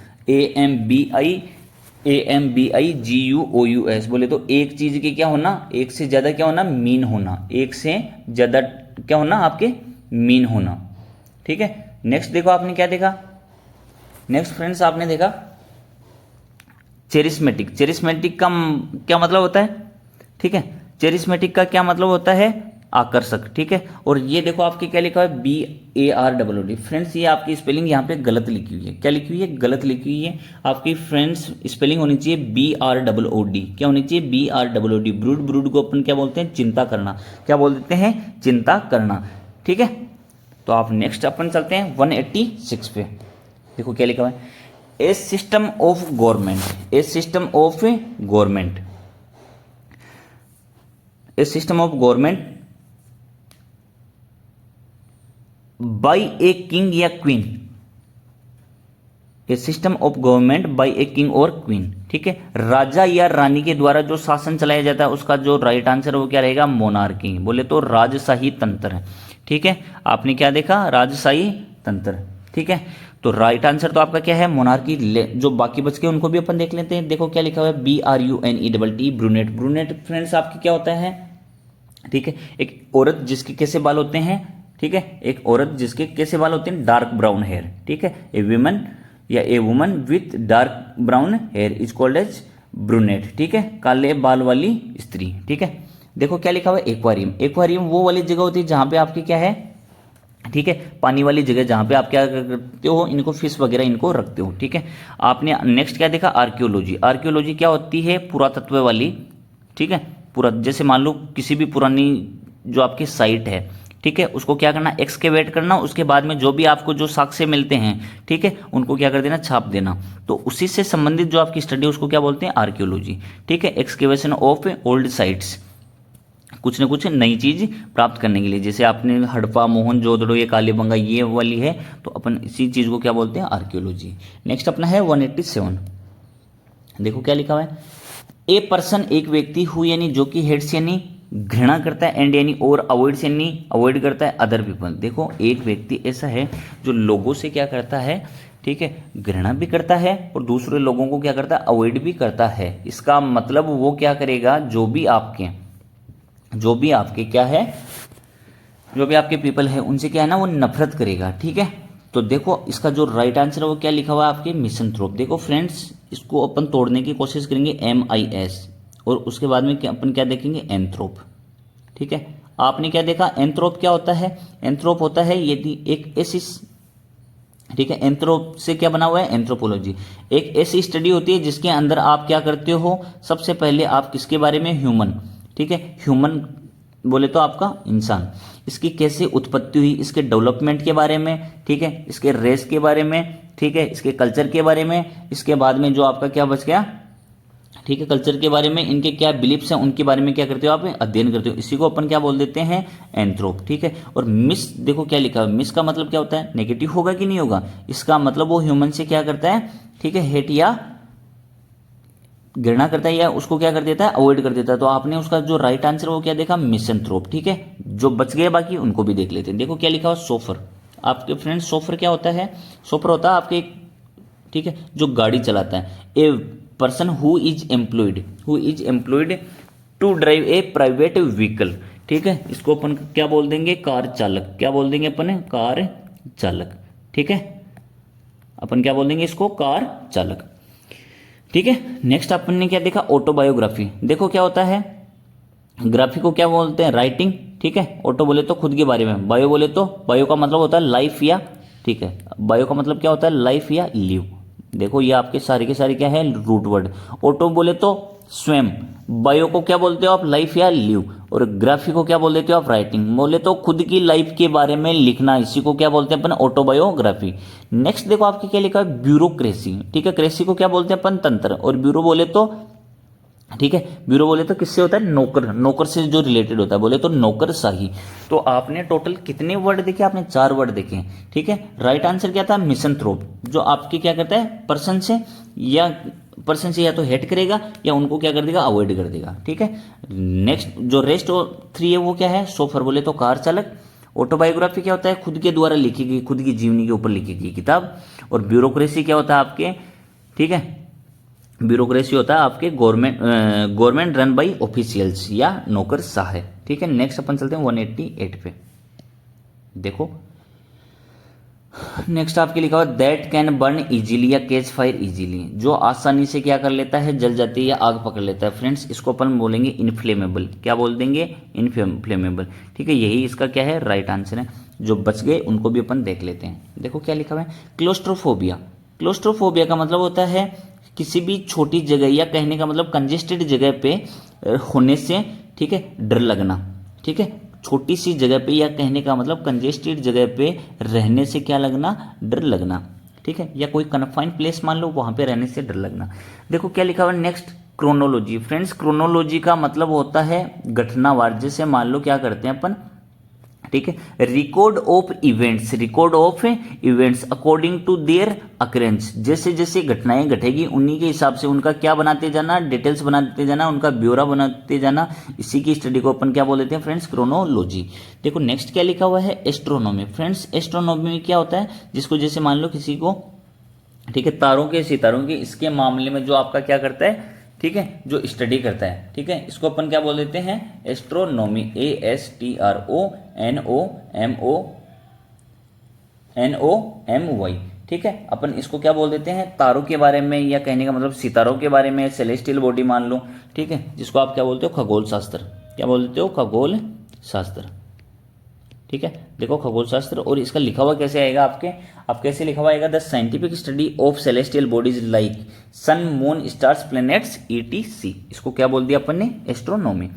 AMBIGUOUS। बोले तो एक चीज के क्या होना, एक से ज्यादा क्या होना, मीन होना, एक से ज्यादा क्या होना आपके, मीन होना, ठीक है। नेक्स्ट देखो आपने क्या देखा, नेक्स्ट फ्रेंड्स आपने देखा चेरिस्मेटिक। चेरिस्मेटिक का क्या मतलब होता है, ठीक है, चेरिस्मेटिक का क्या मतलब होता है, आकर्षक, ठीक है। और ये देखो आपके क्या लिखा है, BAROOD। फ्रेंड्स ये आपकी स्पेलिंग यहाँ पे गलत लिखी हुई है, क्या लिखी हुई है, गलत लिखी हुई है आपकी। फ्रेंड्स स्पेलिंग होनी चाहिए BROOD, क्या होनी चाहिए, BROOD। ब्रूड को अपन क्या बोलते हैं, चिंता करना, क्या बोल देते हैं, चिंता करना, ठीक है। तो आप नेक्स्ट अपन चलते हैं 186 पे। देखो क्या लिखा हुआ है, a system of government, a system of government, a system of government by a king या queen, a system of government by a king और क्वीन, ठीक है। राजा या रानी के द्वारा जो शासन चलाया जाता है उसका जो राइट आंसर है वो क्या रहेगा, मोनार्की। बोले तो राजशाही तंत्र है, ठीक है। आपने क्या देखा, राजशाही तंत्र, ठीक है। तो राइट आंसर तो आपका क्या है, मोनार्की। जो बाकी बच के उनको भी अपन देख लेते हैं। देखो क्या लिखा हुआ है, BRUNET, ब्रूनेट। ब्रूनेट फ्रेंड्स आपकी क्या होता है, ठीक है, एक औरत जिसके कैसे बाल होते हैं, ठीक है, एक औरत जिसके कैसे बाल होते हैं, डार्क ब्राउन हेयर, ठीक है। ए विमेन या a woman with dark brown hair is called as brunette, ठीक है, काले बाल वाली स्त्री, ठीक है। देखो क्या लिखा हुआ है, एक्वेरियम। एक्वेरियम वो वाली जगह होती है जहां पे आपकी क्या है, ठीक है, पानी वाली जगह जहां पे आप क्या करते हो, इनको फिश वगैरह इनको रखते हो, ठीक है। आपने नेक्स्ट क्या देखा, आर्कियोलॉजी। आर्कियोलॉजी क्या होती है, पुरातत्व वाली, ठीक है, पूरा जैसे मान लो किसी भी पुरानी जो आपकी साइट है, ठीक है, उसको क्या करना, एक्सकेवेट करना, उसके बाद में जो भी आपको जो साक्ष्य मिलते हैं, ठीक है, उनको क्या कर देना, छाप देना। तो उसी से संबंधित जो आपकी स्टडी है उसको क्या बोलते हैं, आर्कियोलॉजी, ठीक है। एक्सकेवेशन ऑफ ओल्ड साइट्स, कुछ ना कुछ नई चीज प्राप्त करने के लिए, जैसे आपने हड़प्पा, मोहनजोदड़ो, ये कालीबंगा ये वाली है, तो अपन इसी चीज को क्या बोलते हैं, आर्कियोलॉजी। नेक्स्ट अपना है 187। देखो क्या लिखा हुआ है, ए पर्सन एक व्यक्ति हु यानी जो कि हेट्स यानी घृणा करता है, एंड यानी और अवॉइड्स यानी अवॉइड करता है अदर पीपल। देखो एक व्यक्ति ऐसा है जो लोगों से क्या करता है, ठीक है, घृणा भी करता है और दूसरे लोगों को क्या करता है, अवॉइड भी करता है। इसका मतलब वो क्या करेगा, जो भी आपके क्या है, जो भी आपके पीपल है उनसे क्या है ना, वो नफरत करेगा, ठीक है। तो देखो इसका जो राइट आंसर है वो क्या लिखा हुआ है आपके, मिसंथ्रोप। देखो फ्रेंड्स इसको अपन तोड़ने की कोशिश करेंगे, MIS, और उसके बाद में अपन क्या देखेंगे, एंथ्रोप, ठीक है। आपने क्या देखा, एंथ्रोप क्या होता है, एंथ्रोप होता है यदि एक ऐसी, ठीक है, एंथ्रोप से क्या बना हुआ है, एंथ्रोपोलॉजी, एक ऐसी स्टडी होती है जिसके अंदर आप क्या करते हो, सबसे पहले आप किसके बारे में, ह्यूमन, ठीक है, ह्यूमन बोले तो आपका इंसान, इसकी कैसे उत्पत्ति हुई, इसके डेवलपमेंट के बारे में, ठीक है, इसके रेस के बारे में, ठीक है, इसके कल्चर के बारे में, इसके बाद में जो आपका क्या बच गया, ठीक है, कल्चर के बारे में, इनके क्या बिलीफ्स हैं उनके बारे में क्या करते हो आप, अध्ययन करते हो। इसी को अपन क्या बोल देते हैं, एंथ्रोप, ठीक है। और मिस, देखो क्या लिखा है, मिस का मतलब क्या होता है, नेगेटिव होगा कि नहीं होगा, इसका मतलब वो ह्यूमन से क्या करता है, ठीक है, हेट या घृणा करता है या उसको क्या कर देता है, अवॉइड कर देता है। तो आपने उसका जो राइट आंसर वो क्या देखा, मिसंथ्रोप, ठीक है। जो बच गए बाकी उनको भी देख लेते हैं। देखो क्या लिखा हुआ, सोफर। आपके फ्रेंड्स सोफर क्या होता है, सोफर होता है आपके, ठीक है, जो गाड़ी चलाता है, a person who is employed to drive a private vehicle, ठीक है। इसको अपन क्या बोल देंगे, कार चालक, क्या बोल देंगे अपन, कार चालक, ठीक है, अपन क्या बोल देंगे इसको, कार चालक, ठीक है। नेक्स्ट अपन ने क्या देखा, ऑटोबायोग्राफी। देखो क्या होता है, ग्राफी को क्या बोलते हैं, राइटिंग, ठीक है। ऑटो बोले तो खुद के बारे में, बायो बोले तो, बायो का मतलब होता है लाइफ या, ठीक है, बायो का मतलब क्या होता है, लाइफ या लिव। देखो ये आपके सारे के सारे क्या है, रूट वर्ड। ऑटो बोले तो स्वयं, बायो को क्या बोलते हो आप, लाइफ या लिव, और ग्राफी को क्या बोल देते हो आप, राइटिंग। बोले तो खुद की लाइफ के बारे में लिखना, इसी को क्या बोलते हैं अपन, ऑटोबायोग्राफी। नेक्स्ट देखो आपके क्या लिखा है, ब्यूरोक्रेसी, ठीक है। क्रेसी को क्या बोलते हैं अपन, तंत्र, और ब्यूरो बोले तो, ठीक है, ब्यूरो बोले तो किससे होता है, नौकर, नौकर से जो रिलेटेड होता है, बोले तो नौकरशाही। तो आपने टोटल कितने वर्ड देखे, आपने 4 वर्ड देखे, ठीक है। राइट आंसर क्या था, मिसंथ्रोप, जो आपके क्या करता है, पर्सन से या तो हेट करेगा या उनको क्या कर देगा, अवॉइड कर देगा, ठीक है। नेक्स्ट जो रेस्ट 3 है वो क्या है, सोफर बोले तो कार चालक। ऑटोबायोग्राफी क्या होता है, खुद के द्वारा लिखी गई, खुद की जीवनी के ऊपर लिखी गई किताब। और ब्यूरोक्रेसी क्या होता है आपके, ठीक है, ब्यूरोक्रेसी होता है आपके गवर्नमेंट रन बाई ऑफिशियल्स या नौकरशाह है, ठीक है। नेक्स्ट अपन चलते हैं 188 पे। देखो नेक्स्ट आपके लिखा हुआ, दैट कैन बर्न इजीली या कैच फायर इजीली, जो आसानी से क्या कर लेता है, जल जाती है या आग पकड़ लेता है। फ्रेंड्स इसको अपन बोलेंगे इनफ्लेमेबल, क्या बोल देंगे, इनफ्लेमेबल, ठीक है। यही इसका क्या है, राइट आंसर है। जो बच गए उनको भी अपन देख लेते हैं। देखो क्या लिखा हुआ है, क्लोस्ट्रोफोबिया। क्लोस्ट्रोफोबिया का मतलब होता है किसी भी छोटी जगह, या कहने का मतलब कंजेस्टेड जगह पे होने से, ठीक है, डर लगना, ठीक है। छोटी सी जगह पे, या कहने का मतलब कंजेस्टेड जगह पे रहने से क्या लगना, डर लगना, ठीक है। या कोई कन्फाइंड प्लेस मान लो, वहां पे रहने से डर लगना। देखो क्या लिखा हुआ है नेक्स्ट, क्रोनोलॉजी। फ्रेंड्स क्रोनोलॉजी का मतलब होता है घटनावार। जैसे मान लो क्या करते हैं अपन, ठीक है, record of events according to their occurrence. जैसे जैसे घटनाएं घटेगी उन्हीं के हिसाब से उनका क्या बनाते जाना, डिटेल्स बनाते जाना, उनका ब्यौरा बनाते जाना। इसी की स्टडी को अपन क्या बोल देते हैं फ्रेंड्स, क्रोनोलॉजी। देखो नेक्स्ट क्या लिखा हुआ है, एस्ट्रोनॉमी। फ्रेंड्स एस्ट्रोनॉमी में क्या होता है, जिसको जैसे मान लो किसी को, ठीक है, तारों के सितारों के इसके मामले में जो आपका क्या करता है, ठीक है, जो स्टडी करता है, ठीक है, इसको अपन क्या बोल देते हैं, एस्ट्रोनॉमी, ASTRONOMY, ठीक है, अपन इसको क्या बोल देते हैं, तारों के बारे में, या कहने का मतलब सितारों के बारे में, सेलेस्टियल बॉडी मान लो, ठीक है, जिसको आप क्या बोलते हो, खगोल शास्त्र। क्या बोलते हो, खगोल शास्त्र। ठीक है, देखो खगोल शास्त्र, और इसका लिखा हुआ कैसे आएगा आपके, आप कैसे लिखा हुआ आएगा, the scientific study of celestial bodies like sun, moon, stars, planets, etc. इसको क्या बोल दिया अपन ने, एस्ट्रोनॉमी।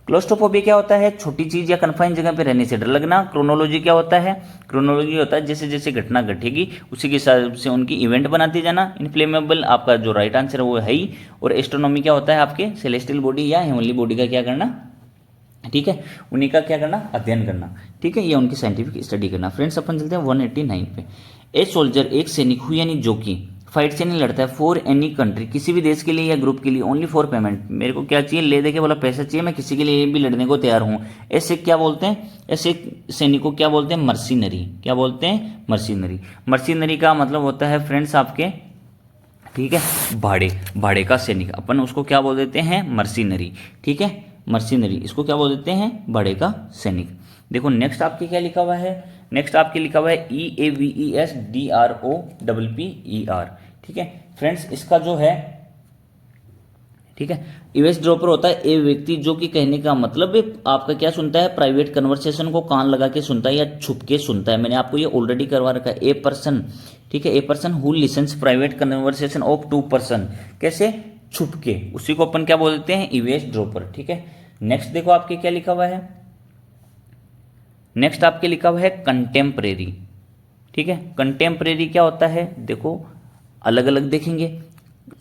क्लोस्ट्रोफोबिया क्या होता है, छोटी चीज या कन्फाइन जगह पे रहने से डर लगना। क्रोनोलॉजी क्या होता है, क्रोनोलॉजी होता है जैसे जैसे घटना घटेगी उसी के हिसाब से उनकी इवेंट बनाते जाना। इनफ्लेमेबल आपका जो राइट आंसर है वो है ही। और एस्ट्रोनॉमी क्या होता है, आपके सेलेस्टियल बॉडी या हेवनली बॉडी का क्या करना, ठीक है, उन्हीं का क्या करना, अध्ययन करना। ठीक है, ये उनकी साइंटिफिक स्टडी करना। फ्रेंड्स अपन चलते हैं 189 पे। ए सोल्जर, एक सैनिक हु यानी जो कि फाइट से नहीं लड़ता है, फॉर एनी कंट्री, किसी भी देश के लिए या ग्रुप के लिए, ओनली फॉर पेमेंट, मेरे को क्या चाहिए, ले दे के बोला पैसा चाहिए, मैं किसी के लिए भी लड़ने को तैयार हूं, ऐसे क्या बोलते हैं, ऐसे सैनिक को क्या बोलते हैं, मर्सिनरी। क्या बोलते हैं, मर्सिनरी। मर्सिनरी का मतलब होता है फ्रेंड्स आपके, ठीक है, भाड़े, भाड़े का सैनिक, अपन उसको क्या बोल देते हैं, मर्सिनरी। ठीक है, मर्सिनरी, इसको क्या बोल देते हैं, भाड़े का सैनिक। देखो नेक्स्ट आपके क्या लिखा हुआ है, नेक्स्ट आपके लिखा हुआ है EAVESDROPPER। ठीक है फ्रेंड्स, इसका जो है, ठीक है, ईवेस ड्रॉपर होता है ए व्यक्ति जो कि कहने का मतलब आपका क्या सुनता है, प्राइवेट कन्वर्सेशन को कान लगा के सुनता है या छुप के सुनता है। मैंने आपको ये ऑलरेडी करवा रखा है। ए पर्सन, ठीक है, a person who listens private conversation of two person, कैसे, छुप के, उसी को अपन क्या बोलते हैं, ईवेस ड्रॉपर। ठीक है, नेक्स्ट देखो आपके क्या लिखा हुआ है, नेक्स्ट आपके लिखा हुआ है कंटेम्परेरी। ठीक है, कंटेम्परेरी क्या होता है, देखो अलग अलग देखेंगे।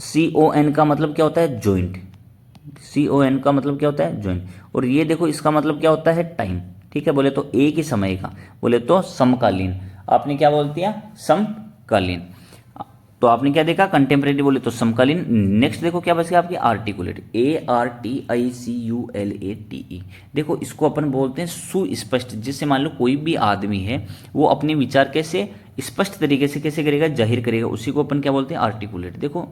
CON का मतलब क्या होता है, जॉइंट। CON का मतलब क्या होता है, जॉइंट। और ये देखो इसका मतलब क्या होता है, टाइम। ठीक है, बोले तो एक ही समय का, बोले तो समकालीन। आपने क्या बोल दिया, समकालीन। तो आपने क्या देखा, कंटेम्परेरी बोले तो समकालीन। नेक्स्ट देखो क्या बच गया आपकी, आर्टिकुलेट, ARTICULATE। देखो इसको अपन बोलते हैं सुस्पष्ट, जिससे मान लो कोई भी आदमी है वो अपने विचार कैसे स्पष्ट तरीके से कैसे करेगा, जाहिर करेगा, उसी को अपन क्या बोलते हैं, आर्टिकुलेट। देखो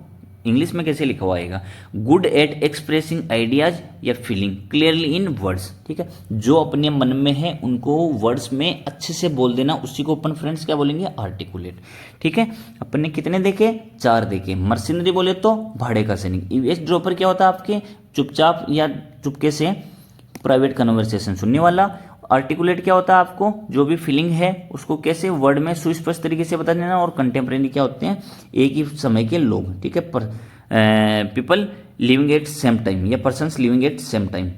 इंग्लिश में कैसे लिखा हुआ आएगा, गुड एट एक्सप्रेसिंग आइडियाज या फीलिंग क्लियरली इन वर्ड्स। ठीक है, जो अपने मन में है उनको वर्ड्स में अच्छे से बोल देना, उसी को अपन फ्रेंड्स क्या बोलेंगे, आर्टिकुलेट। ठीक है, अपन ने कितने देखे, 4 देखे। मर्सिनरी बोले तो भाड़े का सैनिक। ईवेस ड्रॉपर क्या होता है आपके, चुपचाप या चुपके से प्राइवेट कन्वर्सेशन सुनने वाला। आर्टिकुलेट क्या होता है आपको, जो भी फीलिंग है उसको कैसे वर्ड में सुस्पष्ट तरीके से बता देना। और कंटेम्परेरी क्या होते हैं, एक ही समय के लोग। ठीक है, पर people living at same time या persons living at same time.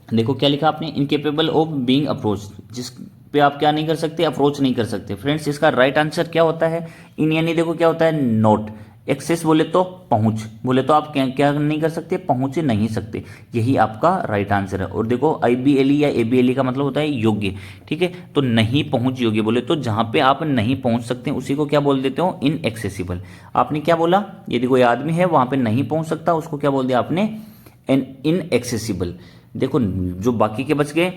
देखो क्या लिखा आपने, इनकेपेबल ऑफ बीइंग अप्रोच, जिस पे आप क्या नहीं कर सकते, अप्रोच नहीं कर सकते। फ्रेंड्स इसका राइट आंसर क्या होता है, इन यानी देखो क्या होता है, नोट। एक्सेस बोले तो पहुंच, बोले तो आप क्या क्या नहीं कर सकते, पहुंच नहीं सकते। यही आपका राइट आंसर है। और देखो IBLE या ABLE का मतलब होता है योग्य। ठीक है, तो नहीं पहुंच योग्य बोले तो जहां पे आप नहीं पहुंच सकते उसी को क्या बोल देते हो, इनएक्सेसिबल। आपने क्या बोला, यदि कोई आदमी है वहां पे नहीं पहुंच सकता उसको क्या बोल दिया आपने, इनएक्सेसिबल। देखो जो बाकी के बच गए,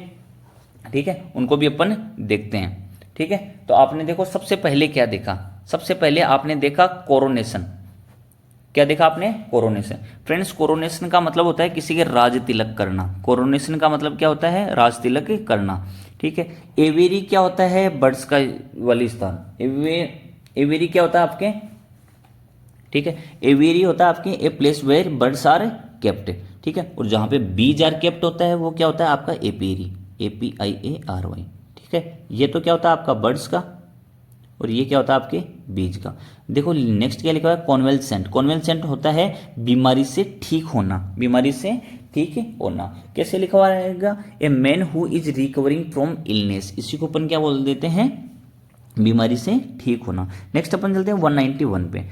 ठीक है, उनको भी अपन देखते हैं। ठीक है, तो आपने देखो सबसे पहले क्या देखा, सबसे पहले आपने देखा कोरोनेशन। क्या देखा आपने, कोरोनेशन। फ्रेंड्स कोरोनेशन का मतलब होता है किसी के राज तिलक करना। कोरोनेशन का मतलब क्या होता है, राज तिलक करना। ठीक है, एवेरी क्या होता है, बर्ड्स का बलिस्तान। एवेरी क्या होता है आपके, ठीक है, एवेरी होता है आपके a place where birds are kept. ठीक है, और जहां पे बीज आर केप्ट होता है वो क्या होता है आपका एपेरी, APIARY। ठीक है, ये तो क्या होता है आपका बर्ड्स का, और ये क्या होता है आपके बीज का। देखो नेक्स्ट क्या लिखा है, कॉन्वेलसेंट। कॉन्वेलसेंट होता है बीमारी से ठीक होना, बीमारी से ठीक होना। कैसे लिखा हुआ रहेगा, ए man who is recovering from illness, इसी को अपन क्या बोल देते हैं, बीमारी से ठीक होना। नेक्स्ट अपन चलते हैं 191 पे,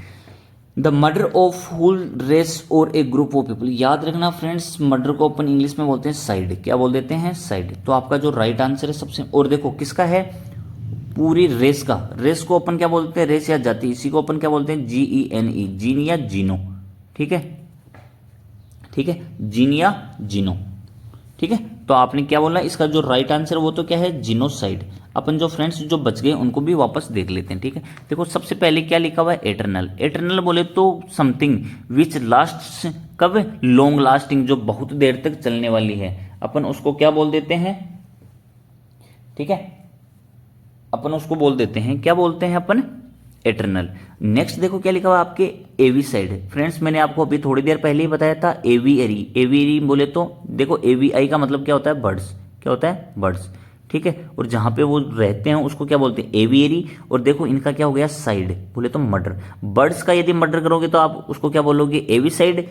the murder of whole race और ए ग्रुप ऑफ पीपल। याद रखना फ्रेंड्स, मर्डर को अपन इंग्लिश में बोलते हैं साइड। क्या बोल देते हैं, साइड। तो आपका जो राइट आंसर है सबसे, और देखो किसका है, पूरी रेस का। रेस को अपन क्या बोलते हैं, रेस या जाति, इसी को अपन क्या बोलते हैं, GENE, जीन या जीनो। ठीक है, ठीक है, जीन या जीनो। ठीक है, तो आपने क्या बोला, इसका जो राइट आंसर वो तो क्या है, जीनोसाइड। अपन जो फ्रेंड्स जो बच गए उनको भी वापस देख लेते हैं। ठीक है, देखो सबसे पहले क्या लिखा हुआ है, एटर्नल। एटर्नल बोले तो समथिंग विच लास्ट, कब, लॉन्ग लास्टिंग, जो बहुत देर तक चलने वाली है, अपन उसको क्या बोल देते हैं। ठीक है, अपन उसको बोल देते हैं, क्या बोलते हैं अपन, एटर्नल। नेक्स्ट देखो क्या लिखा हुआ आपके एवी साइड। फ्रेंड्स मैंने आपको अभी थोड़ी देर पहले ही बताया था एवियरी। एवियरी बोले तो देखो एवीआई का मतलब क्या होता है, बर्ड्स। क्या होता है, बर्ड्स, ठीक है। और जहां पे वो रहते हैं उसको क्या बोलते हैं, एवियरी। और देखो इनका क्या हो गया, साइड, बोले तो मर्डर। बर्ड्स का यदि मर्डर करोगे तो आप उसको क्या बोलोगे, एविसाइड,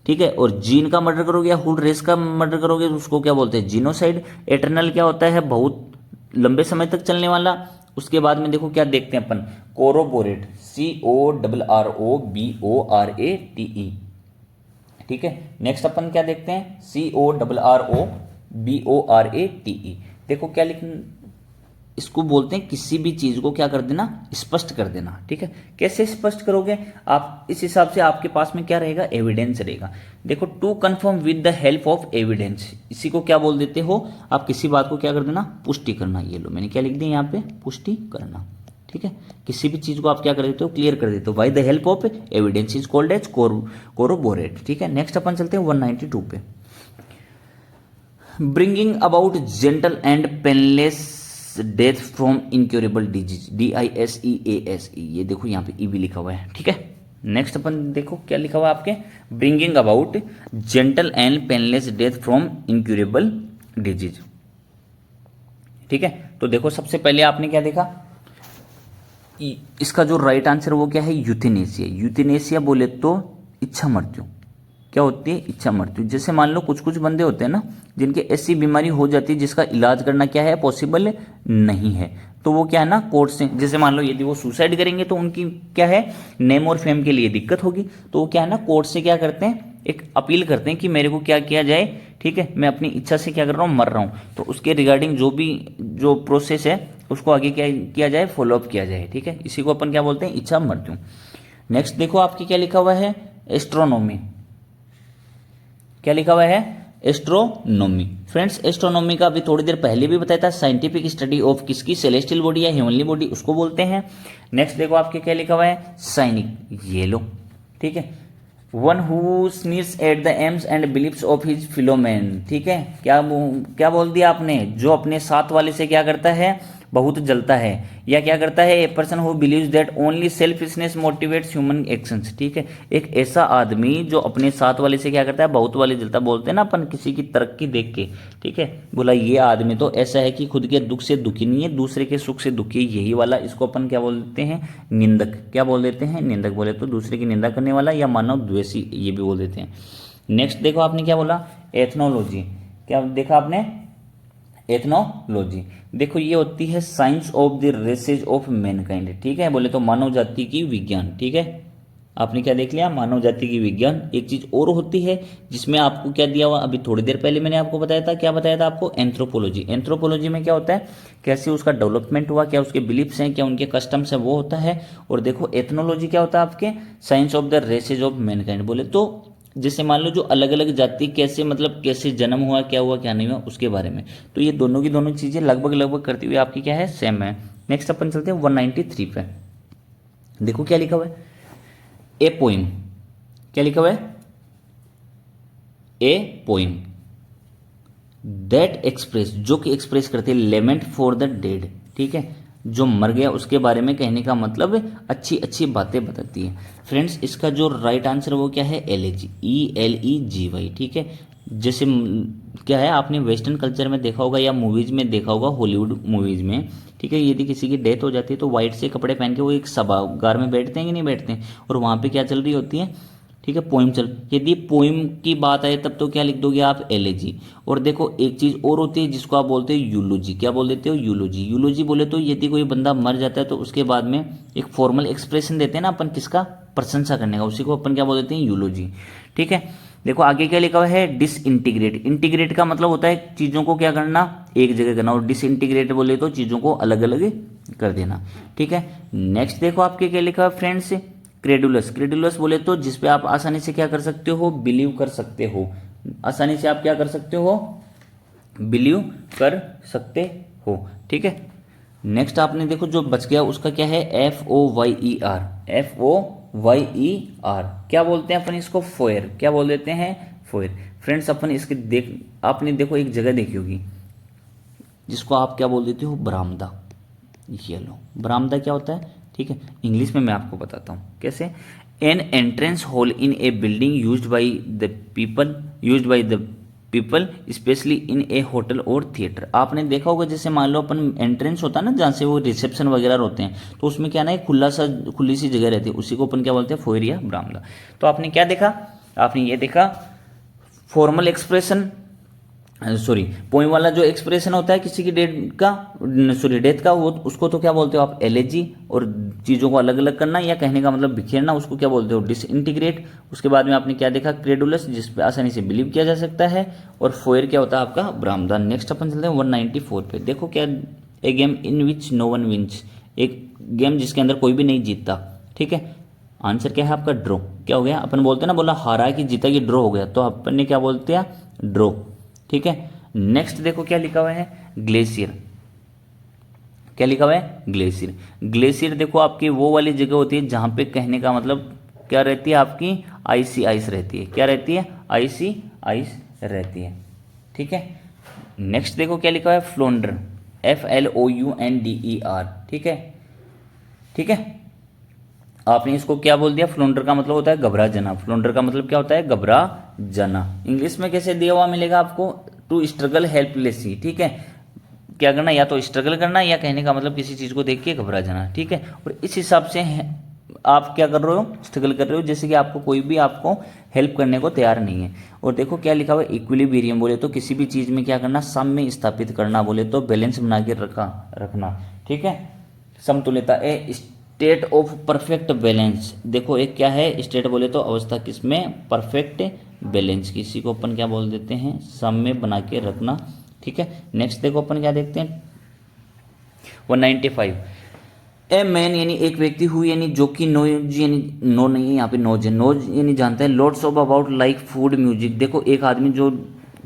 ठीक है। और जीन का मर्डर करोगे या हुड रेस का मर्डर करोगे तो उसको क्या बोलते हैं, जीनोसाइड। एटर्नल क्या होता है, बहुत लंबे समय तक चलने वाला। उसके बाद में देखो क्या देखते हैं अपन, कोरोबोरेट, CORROBORATE, ठीक है। नेक्स्ट अपन क्या देखते हैं, CORROBORATE। देखो क्या लिख, इसको बोलते हैं किसी भी चीज को क्या कर देना, स्पष्ट कर देना, ठीक है। कैसे स्पष्ट करोगे आप, इस हिसाब से आपके पास में क्या रहेगा, एविडेंस रहेगा। देखो to confirm with the help of evidence, इसी को क्या बोल देते हो आप, किसी बात को क्या कर देना, पुष्टि करना। ये लो मैंने क्या लिख दिया यहाँ पे, पुष्टि करना, ठीक है। किसी भी चीज को आप क्या कर देते हो, क्लियर कर देते हो by the help of evidence is called as corroborate, ठीक है। नेक्स्ट अपन चलते हैं 192 पे। Bringing about gentle and painless death from incurable disease, DISEASE, ये देखो यहाँ पे भी लिखा हुआ है, ठीक है। नेक्स्ट अपन देखो क्या लिखा हुआ है आपके, bringing about gentle and painless death from incurable disease, ठीक है। तो देखो सबसे पहले आपने क्या देखा, इसका जो राइट आंसर वो क्या है, यूथेनेसिया। यूथेनेसिया बोले तो इच्छा मृत्यु। क्या होती है, इच्छा मृत्यु। जैसे मान लो कुछ कुछ बंदे होते हैं ना जिनके ऐसी बीमारी हो जाती है जिसका इलाज करना क्या है, पॉसिबल नहीं है, तो वो क्या है ना कोर्ट से, जैसे मान लो यदि वो सुसाइड करेंगे तो उनकी क्या है, नेम और फेम के लिए दिक्कत होगी, तो वो क्या है ना कोर्ट से क्या करते हैं, एक अपील करते हैं कि मेरे को क्या किया जाए, ठीक है, मैं अपनी इच्छा से क्या कर रहा हूँ, मर रहा हूँ, तो उसके रिगार्डिंग जो प्रोसेस है उसको आगे क्या किया जाए, फॉलोअप किया जाए, ठीक है। इसी को अपन क्या बोलते हैं, इच्छा मृत्यु। नेक्स्ट देखो आपकी क्या लिखा हुआ है, एस्ट्रोनॉमी। क्या लिखा हुआ है, एस्ट्रोनॉमी। फ्रेंड्स एस्ट्रोनॉमी का अभी थोड़ी देर पहले भी बताया था, साइंटिफिक स्टडी ऑफ किसकी, सेलेस्टियल बॉडी या ह्यूमनली बॉडी, उसको बोलते हैं। नेक्स्ट देखो आपके क्या लिखा हुआ है, साइनिक, ये लो, ठीक है। One who sneers at the aims and believes of his fellow men, ठीक है। क्या बोल दिया आपने, जो अपने साथ वाले से क्या करता है, बहुत जलता है, या क्या करता है, a person who believes that only selfishness motivates human actions, ठीक है। एक ऐसा आदमी जो अपने साथ वाले से क्या करता है, बहुत वाले जलता, बोलते हैं ना अपन किसी की तरक्की देख के, ठीक है, बोला ये आदमी तो ऐसा है कि खुद के दुख से दुखी नहीं है, दूसरे के सुख से दुखी, यही वाला, इसको अपन क्या बोल देते हैं, निंदक। क्या बोल देते हैं, निंदक। बोले तो दूसरे की निंदा करने वाला या मानव द्वेषी, ये भी बोल देते हैं। नेक्स्ट देखो आपने क्या बोला, एथनोलॉजी। क्या देखा आपने, एथनोलॉजी। देखो ये होती है science of the races of Mankind, ठीक है। बोले तो मानव जाति की विज्ञान, ठीक है। आपने क्या देख लिया, मानव जाति की विज्ञान। एक चीज और होती है जिसमें आपको क्या दिया हुआ, अभी थोड़ी देर पहले मैंने आपको बताया था, क्या बताया था आपको, एंथ्रोपोलॉजी। एंथ्रोपोलॉजी में क्या होता है, कैसे उसका डेवलपमेंट हुआ, क्या उसके बिलीफ्स हैं, क्या उनके कस्टम्स हैं, वो होता है। और देखो एथनोलॉजी क्या होता है आपके, science of the races of Mankind. बोले तो जैसे मान लो जो अलग अलग जाति कैसे, मतलब कैसे जन्म हुआ, क्या नहीं हुआ, उसके बारे में। तो ये दोनों की दोनों चीजें लगभग लगभग करती हुई आपकी क्या है, सेम है। नेक्स्ट अपन चलते हैं 193 पे। देखो क्या लिखा हुआ है, ए पोइम। क्या लिखा हुआ है, ए पोइम दैट एक्सप्रेस, जो कि एक्सप्रेस करते हैं लेमेंट फॉर द डेड, ठीक है, जो मर गया उसके बारे में कहने का मतलब अच्छी अच्छी बातें बताती है। फ्रेंड्स इसका जो राइट आंसर वो क्या है, एलेजी, ELEGY, ठीक है। जैसे क्या है, आपने वेस्टर्न कल्चर में देखा होगा या मूवीज में देखा होगा, हॉलीवुड मूवीज में, ठीक है, यदि किसी की डेथ हो जाती है तो व्हाइट से कपड़े पहन के वो एक सभागार में बैठते हैं कि नहीं बैठते हैं, और वहां पे क्या चल रही होती है, ठीक है, पोइम चल, यदि पोइम की बात आए तब तो क्या लिख दोगे आप, एलेजी। और देखो एक चीज और होती है जिसको आप बोलते हो यूलोजी। क्या बोल देते हो, यूलोजी। यूलोजी बोले तो यदि कोई बंदा मर जाता है तो उसके बाद में एक फॉर्मल एक्सप्रेशन देते हैं ना अपन, किसका, प्रशंसा करने का, उसी को अपन क्या बोल देते हैं, यूलोजी, ठीक है। देखो आगे क्या लिखा हुआ है, डिसइंटीग्रेट। इंटीग्रेट का मतलब होता है चीजों को क्या करना, एक जगह करना, और डिसइंटीग्रेट बोले तो चीजों को अलग अलग कर देना, ठीक है। नेक्स्ट देखो आपके क्या लिखा है फ्रेंड्स, क्रेडुलस। क्रेडुलस बोले तो जिसपे आप आसानी से क्या कर सकते हो, बिलीव कर सकते हो, आसानी से आप क्या कर सकते हो, बिलीव कर सकते हो, ठीक है। नेक्स्ट आपने देखो जो बच गया उसका क्या है, FOYER। FOYER क्या बोलते हैं अपन इसको, फोयर। क्या बोल देते हैं, फोयर। फ्रेंड्स अपन इसके आपने देखो एक जगह देखी होगी जिसको आप क्या बोल देते हो, बरामदा। ये लो, बरामदा क्या होता है, ठीक है, इंग्लिश में मैं आपको बताता हूँ कैसे। N entrance hall in A building used by the people specially in A hotel और थिएटर। आपने देखा होगा जैसे मान लो अपन एंट्रेंस होता है ना जहाँ से वो रिसेप्शन वगैरह होते हैं, तो उसमें क्या ना एक खुली सी जगह रहती है, उसी को अपन क्या बोलते हैं, फोयर या बरामदा। तो आपने क्या देखा, आपने ये देखा फॉर्मल एक्सप्रेशन, सॉरी पोइम वाला जो एक्सप्रेशन होता है किसी की डेथ का वो उसको तो क्या बोलते हो आप, एलेजी। और चीज़ों को अलग अलग करना या कहने का मतलब बिखेरना, उसको क्या बोलते हो, डिसइंटीग्रेट। उसके बाद में आपने क्या देखा, क्रेडुलस जिस पे आसानी से बिलीव किया जा सकता है, और फोयर क्या होता है आपका, बरामदा। नेक्स्ट अपन चलते हैं 194 पे। देखो क्या, a game in which no one wins, एक गेम जिसके अंदर कोई भी नहीं जीतता, ठीक है। आंसर क्या है आपका, ड्रॉ। क्या हो गया, अपन बोलते हैं ना, बोला हारा कि जीता कि ड्रॉ हो गया, तो अपन ने क्या बोलते हैं, ड्रॉ, ठीक है। नेक्स्ट देखो क्या लिखा हुआ है, ग्लेशियर। क्या लिखा हुआ है, ग्लेशियर। ग्लेशियर देखो आपकी वो वाली जगह होती है जहां पे कहने का मतलब क्या रहती है आपकी, आइसी आइस रहती है। क्या रहती है, आइसी आइस रहती है, ठीक है। नेक्स्ट देखो क्या लिखा हुआ है, फ्लोंडर, FLOUNDER, ठीक है, ठीक है। आपने इसको क्या बोल दिया, फ्लोंडर का मतलब होता है घबरा जाना। फ्लोंडर का मतलब क्या होता है, घबरा जाना। इंग्लिश में कैसे दिया हुआ मिलेगा आपको, टू स्ट्रगल हेल्पलेसली, ठीक है। क्या करना, या तो स्ट्रगल करना या कहने का मतलब किसी चीज को देख के घबरा जाना, ठीक है। और इस हिसाब से आप क्या कर रहे हो, स्ट्रगल कर रहे हो, जैसे कि आपको कोई भी आपको हेल्प करने को तैयार नहीं है। और देखो क्या लिखा हुआ है, इक्विलिब्रियम बोले तो किसी भी चीज में क्या करना, साम्य स्थापित करना, बोले तो बैलेंस बना के रखना, ठीक है। समतुल्यता, ए स्टेट ऑफ परफेक्ट बैलेंस। देखो एक क्या है, स्टेट बोले तो अवस्था किसमें, परफेक्ट बैलेंस, किसी को अपन क्या बोल देते हैं, साम्य बना के रखना, ठीक है। नेक्स्ट देखो अपन क्या देखते हैं 195, ए मैन यानी एक व्यक्ति हुई यानी जो कि नोज यानी नो नहीं है यहाँ पे, नोज है, नोज यानी जानता है, lots of about like food music. देखो एक आदमी जो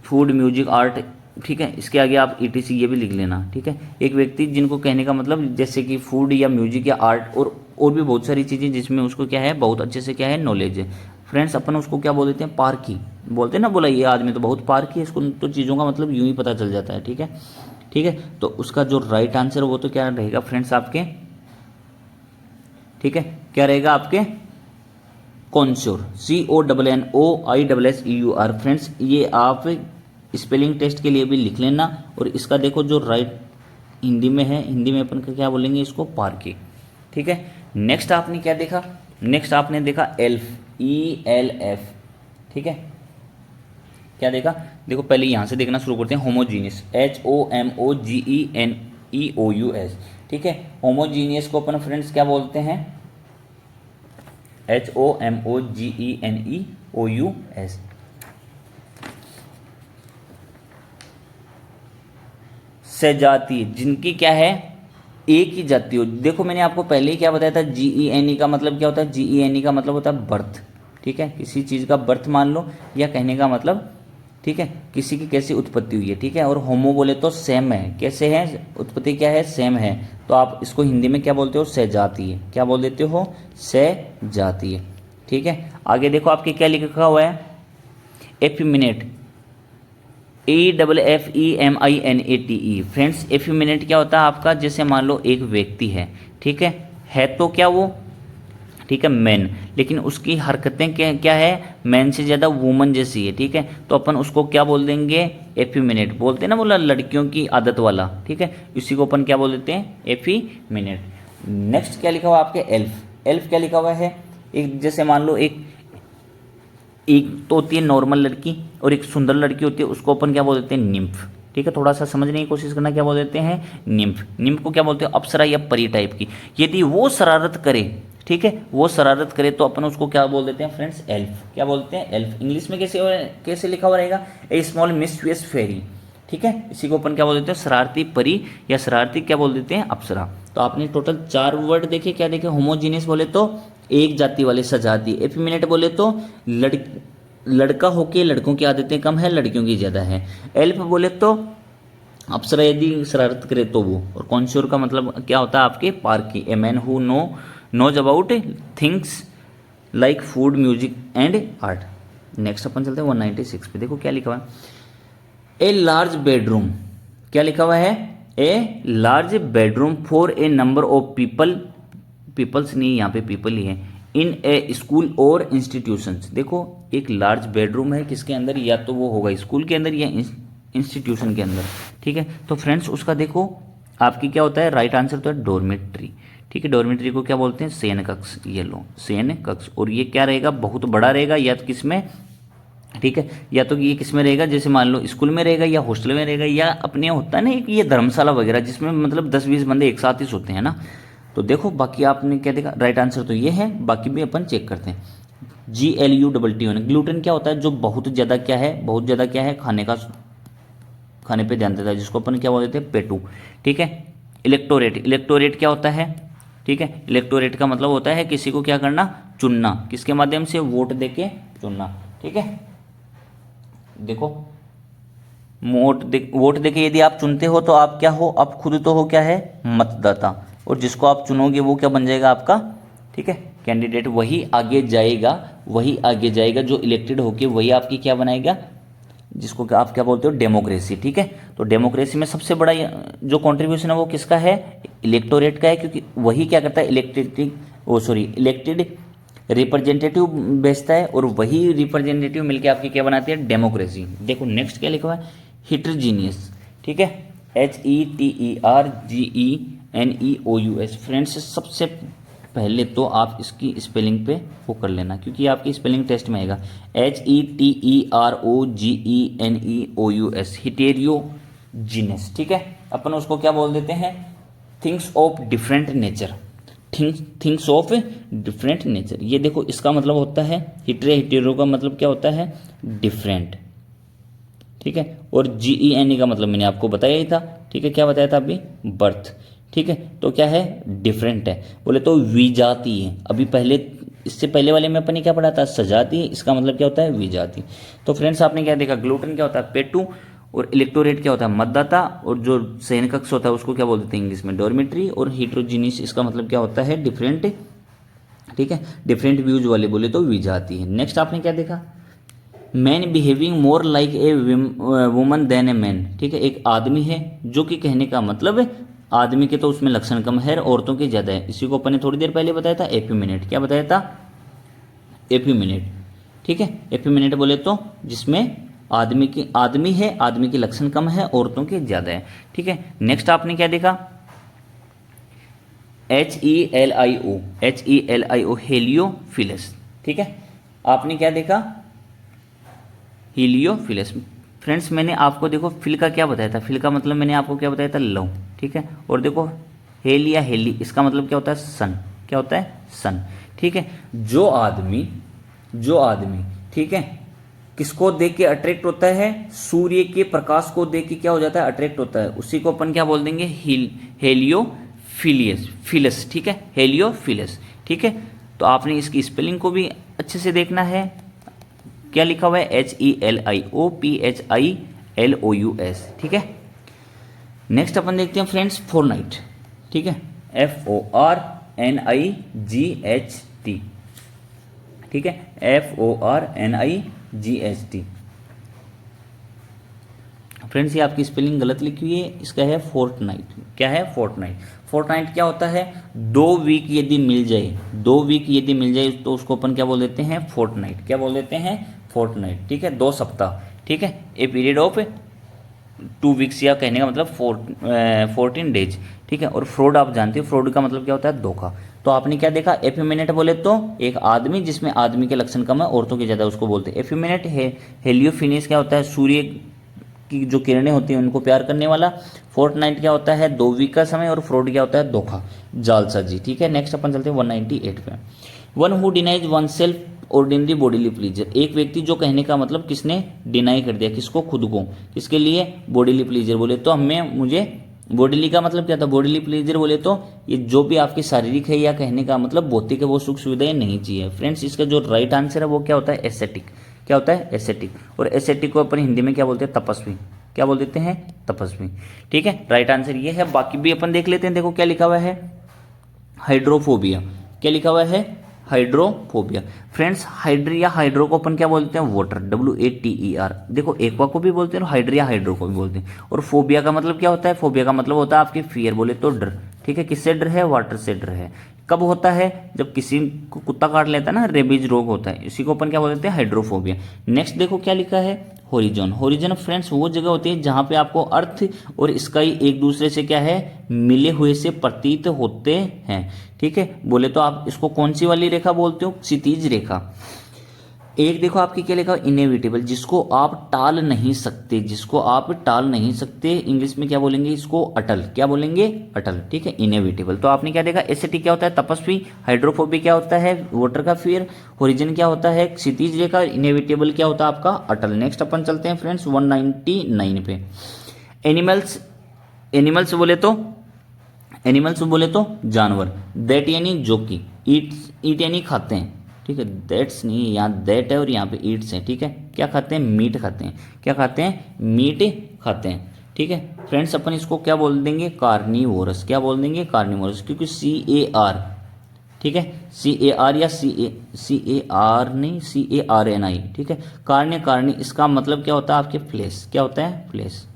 फूड म्यूजिक आर्ट, ठीक है, इसके आगे आप ETC ये भी लिख लेना, ठीक है। एक व्यक्ति जिनको कहने का मतलब जैसे कि फूड या म्यूजिक या आर्ट और भी बहुत सारी चीज़ें जिसमें उसको क्या है, बहुत अच्छे से क्या है, नॉलेज है। फ्रेंड्स अपन उसको क्या बोल देते हैं, पार्की बोलते हैं ना, बोला ये आदमी तो बहुत पार्की है, इसको तो चीज़ों का मतलब यूं ही पता चल जाता है, ठीक है, ठीक है। तो उसका जो राइट आंसर वो तो क्या रहेगा फ्रेंड्स आपके, ठीक है, क्या रहेगा आपके, कॉन्श्योर, CONNOISSEUR। फ्रेंड्स ये आप स्पेलिंग टेस्ट के लिए भी लिख लेना। और इसका देखो जो राइट हिंदी में है, हिंदी में अपन क्या बोलेंगे इसको, पार्की, ठीक है। नेक्स्ट आपने क्या देखा, नेक्स्ट आपने देखा एल्फ, ELF, ठीक है। क्या देखा, देखो पहले यहां से देखना शुरू करते हैं, होमोजीनियस, HOMOGENEOUS, ठीक है। होमोजीनियस को अपन फ्रेंड्स क्या बोलते हैं, HOMOGENEOUS। सजातीय, जिनकी क्या है, एक ही जाति हो। देखो मैंने आपको पहले ही क्या बताया था, GENE का मतलब क्या होता है, GENE का मतलब होता है बर्थ, ठीक है, किसी चीज़ का बर्थ मान लो, या कहने का मतलब, ठीक है, किसी की कैसी उत्पत्ति हुई है, ठीक है। और होमो बोले तो सेम है, कैसे है, उत्पत्ति क्या है, सेम है, तो आप इसको हिंदी में क्या बोलते हो, सहजातीय। क्या बोल देते हो, सहजातीय, ठीक है। आगे देखो आपके क्या लिखा हुआ है, एफिमिनेट, EFFEMINATE। फ्रेंड्स एफिमिनेट क्या होता है आपका, जैसे मान लो एक व्यक्ति है, है तो क्या वो, ठीक है, मैन, लेकिन उसकी हरकतें क्या है, मैन से ज़्यादा वुमन जैसी है, ठीक है। तो अपन उसको क्या बोल देंगे, एफिमिनेट बोलते हैं ना, बोला लड़कियों की आदत वाला, ठीक है, इसी को अपन क्या बोल देते हैं, एफिमिनेट। नेक्स्ट क्या लिखा हुआ आपके, एल्फ। एल्फ क्या लिखा हुआ है, एक जैसे मान लो एक तो होती है नॉर्मल लड़की और एक सुंदर लड़की होती है, उसको अपन क्या बोल देते हैं, निम्फ, ठीक है। थोड़ा सा समझने की कोशिश करना, क्या बोल देते हैं, निम्फ। निम्फ को क्या बोलते हैं, अप्सरा या परी टाइप की। यदि वो शरारत करे, ठीक है, वो शरारत करे तो अपन उसको क्या बोल देते हैं फ्रेंड्स, एल्फ। क्या बोलते हैं, एल्फ। इंग्लिश में कैसे लिखा हुआ रहेगा, ए स्मॉल मिस्chievous फेरी, ठीक है। इसी को अपन क्या बोल देते हैं, शरारती परी या शरारती क्या बोल देते हैं, अप्सरा। तो आपने टोटल 4 वर्ड देखे, क्या देखे, होमोजीनियस बोले तो एक जाति वाले, सजाती। एफिमिनेट बोले तो लड़का होके लड़कों की आदतें कम है, लड़कियों की ज़्यादा है। एल्फ बोले तो अप्सरा यदि शरारत करे तो वो। और कॉन्श्योर का मतलब क्या होता है आपके, पार्की, a man who knows about things like food music and art. Next अपन चलते हैं 196 पे। देखो क्या लिखा हुआ है, ए लार्ज बेडरूम। क्या लिखा हुआ है, a large bedroom for a number of people peoples नहीं, यहाँ पे पीपल ही है। इन ए स्कूल और इंस्टीट्यूशंस, देखो एक लार्ज बेडरूम है किसके अंदर, या तो वो होगा स्कूल के अंदर या इंस्टीट्यूशन के अंदर, ठीक है। तो फ्रेंड्स उसका देखो आपकी क्या होता है, राइट आंसर तो है डॉर्मेट्री, ठीक है। डॉर्मेट्री को क्या बोलते हैं, शयन कक्ष, ये लो शयन कक्ष। और ये क्या रहेगा, बहुत बड़ा रहेगा, या तो किसमें, ठीक है, या तो ये किसमें रहेगा, जैसे मान लो स्कूल में रहेगा या हॉस्टल में रहेगा, या अपने होता है ना एक ये धर्मशाला वगैरह जिसमें मतलब 10-20 बंदे एक साथ ही सोते हैं ना। तो देखो बाकी आपने क्या देखा, राइट आंसर तो ये है, बाकी भी अपन चेक करते हैं। GLUTTON, ग्लूटेन क्या होता है, जो बहुत ज़्यादा क्या है, बहुत ज़्यादा क्या है, खाने पे ध्यान देता है, जिसको अपन क्या बोलते हैं, पेटू, ठीक है। इलेक्टोरेट, इलेक्टोरेट क्या होता है, ठीक है। इलेक्टोरेट का मतलब होता है किसी को क्या करना, चुनना, किसके माध्यम से, वोट देके चुनना, ठीक है। देखो वोट देके यदि आप चुनते हो तो आप क्या हो, आप खुद तो हो क्या है, मतदाता, और जिसको आप चुनोगे वो क्या बन जाएगा आपका, ठीक है, कैंडिडेट। वही आगे जाएगा जो इलेक्टेड होके वही आपकी क्या बनाएगा, जिसको आप क्या बोलते हो, डेमोक्रेसी, ठीक है। तो डेमोक्रेसी में सबसे बड़ा जो कंट्रीब्यूशन है वो किसका है, इलेक्टोरेट का है, क्योंकि वही क्या करता है, इलेक्टेड रिप्रेजेंटेटिव भेजता है, और वही रिप्रेजेंटेटिव मिलकर आपकी क्या बनाती है, डेमोक्रेसी। देखो नेक्स्ट क्या लिखा हुआ है, हिटरजीनियस, ठीक है, HETERGENEOUS। फ्रेंड्स सबसे पहले तो आप इसकी स्पेलिंग पे वो कर लेना, क्योंकि आपकी स्पेलिंग टेस्ट में आएगा, HETEROGENEOUS, हिटेरियोजीनस, ठीक है। अपन उसको क्या बोल देते हैं, things of different nature, things of different nature. ये देखो इसका मतलब होता है हिटेरो का मतलब क्या होता है, डिफरेंट, ठीक है। और GENE का मतलब मैंने आपको बताया ही था, ठीक है, क्या बताया था अभी, बर्थ, ठीक है। तो क्या है, डिफरेंट है, बोले तो विजाति है। अभी पहले इससे पहले वाले में अपन ने क्या पढ़ा था, सजाती, इसका मतलब क्या होता है, विजाति। तो फ्रेंड्स आपने क्या देखा, ग्लूटेन क्या होता है, पेटू, और इलेक्टोरेट क्या होता है, मतदाता, और जो शयन कक्ष होता है उसको क्या बोल देते हैं इंग्लिश में, डॉर्मेट्री, और हिट्रोजीनियस इसका मतलब क्या होता है, डिफरेंट, ठीक है, डिफरेंट व्यूज वाले बोले तो विजाति है। नेक्स्ट आपने क्या देखा, man behaving more like a woman than a man, ठीक है। एक आदमी है जो कि कहने का मतलब है, आदमी के तो उसमें लक्षण कम है, औरतों के ज्यादा है। इसी को अपन ने थोड़ी देर पहले बताया था, एफिमिनेट, क्या बताया था, एफिमिनेट, ठीक है। एफिमिनेट बोले तो जिसमें आदमी है, आदमी के लक्षण कम है, औरतों के ज्यादा है, ठीक है। नेक्स्ट आपने क्या देखा, HELIO हेलियोफिलस, ठीक है। आपने क्या देखा, हीलियोफिलस। फ्रेंड्स मैंने आपको देखो फिल का क्या बताया था, फिल का मतलब मैंने आपको क्या बताया था, लव, ठीक है। और देखो हेल या हेली, इसका मतलब क्या होता है, सन, क्या होता है, सन, ठीक है। जो आदमी, ठीक है, किसको देख के अट्रैक्ट होता है, सूर्य के प्रकाश को देख के क्या हो जाता है, अट्रैक्ट होता है, उसी को अपन क्या बोल देंगे, हेलियोफिलस, ठीक है, हेलियोफिलस, ठीक है। तो आपने इसकी स्पेलिंग को भी अच्छे से देखना है, क्या लिखा हुआ है, HELIOPHILOUS, ठीक है। नेक्स्ट अपन देखते हैं फ्रेंड्स, फोरनाइट, ठीक है, FORNIGHT, ठीक है, FORNIGHT। फ्रेंड्स ये आपकी स्पेलिंग गलत लिखी हुई है, इसका है फोर्टनाइट, क्या है, फोर्टनाइट। फोर्टनाइट क्या होता है, 2 वीक यदि मिल जाए तो उसको अपन क्या बोल देते हैं, फोर्टनाइट, क्या बोल देते हैं, फोर्टनाइट, ठीक है, 2 सप्ताह, ठीक है, ए पीरियड ऑफ 2 वीक्स, या कहने का मतलब 14 डेज, ठीक है। और फ्रॉड आप जानते हो, फ्रॉड का मतलब क्या होता है, धोखा। तो आपने क्या देखा, एफिमिनेट बोले तो एक आदमी जिसमें आदमी के लक्षण कम है, औरतों के ज्यादा, उसको बोलते हैं एफिमिनेट। हेलियोफिनिस क्या होता है, सूर्य की जो किरणें होती हैं उनको प्यार करने वाला। फोर्टनाइट क्या होता है, 2 वीक का समय, और फ्रॉड क्या होता है, धोखा, जालसाजी, ठीक है। नेक्स्ट अपन चलते हैं 198 पे, one who denies one self ordinary bodily pleaser. एक व्यक्ति जो कहने का मतलब किसने डिनाई कर दिया, किसको, खुद को, किसके लिए, बॉडीली प्लीजर बोले तो मुझे बॉडीली का मतलब क्या था, बॉडीली प्लीजर बोले तो ये जो भी आपकी शारीरिक है, या कहने का मतलब भौतिक है, वो सुख सुविधाएं नहीं चाहिए। फ्रेंड्स इसका जो राइट आंसर है वो क्या होता है, एस्थेटिक, क्या होता है, एस्थेटिक। और एस्थेटिक को अपन हिंदी में क्या बोलते हैं, तपस्वी, क्या बोल देते हैं, तपस्वी, ठीक है। राइट आंसर ये है, बाकी भी अपन देख लेते हैं। देखो क्या लिखा हुआ है, हाइड्रोफोबिया, क्या लिखा हुआ है, हाइड्रोफोबिया। फ्रेंड्स हाइड्रिया, हाइड्रो को अपन क्या बोलते हैं, वाटर, WATER। देखो एक्वा को भी बोलते हैं, हाइड्रिया हाइड्रो को भी बोलते हैं। और फोबिया का मतलब क्या होता है, फोबिया का मतलब होता है आपके फियर, बोले तो डर, ठीक है। किससे डर है, वाटर से डर है, कब होता है? जब किसी को कुत्ता काट लेता है ना, रेबीज रोग होता है, इसी को अपन क्या बोलते हैं? हाइड्रोफोबिया। नेक्स्ट देखो क्या लिखा है, होरिजोन। होरिजोन फ्रेंड्स वो जगह होती है जहां पे आपको अर्थ और स्काई एक दूसरे से क्या है, मिले हुए से प्रतीत होते हैं। ठीक है, बोले तो आप इसको कौन सी वाली रेखा बोलते हो? क्षितिज रेखा। एक देखो आपकी क्या लिखा, इनएविटेबल, जिसको आप टाल नहीं सकते, जिसको आप टाल नहीं सकते, इंग्लिश में क्या बोलेंगे इसको? अटल। क्या बोलेंगे? अटल। ठीक है, इनएविटेबल। तो आपने क्या देखा, एसटी क्या होता है? तपस्वी। हाइड्रोफोबिक क्या होता है? वाटर का फियर। होरिजन क्या होता है? क्षितिज रेखा। इनएविटेबल क्या होता है आपका? अटल। नेक्स्ट अपन चलते हैं फ्रेंड्स 199 पे। एनिमल्स। एनिमल्स बोले तो जानवर। दैट यानी जो कि, ईट यानी खाते हैं। ठीक है, दैट्स नहीं, यहाँ दैट है और यहाँ पे ईट्स है। ठीक है, क्या खाते हैं? मीट खाते हैं। क्या खाते हैं? मीट खाते हैं। ठीक है फ्रेंड्स, अपन इसको क्या बोल देंगे? कार्निवोरस। क्या बोल देंगे? कार्निवोरस, क्योंकि CAR, ठीक है, CAR या CAR नहीं, CARNI। ठीक है, कार्नि, इसका मतलब क्या होता है आपके? फ्लेश। क्या होता है? फ्लेश।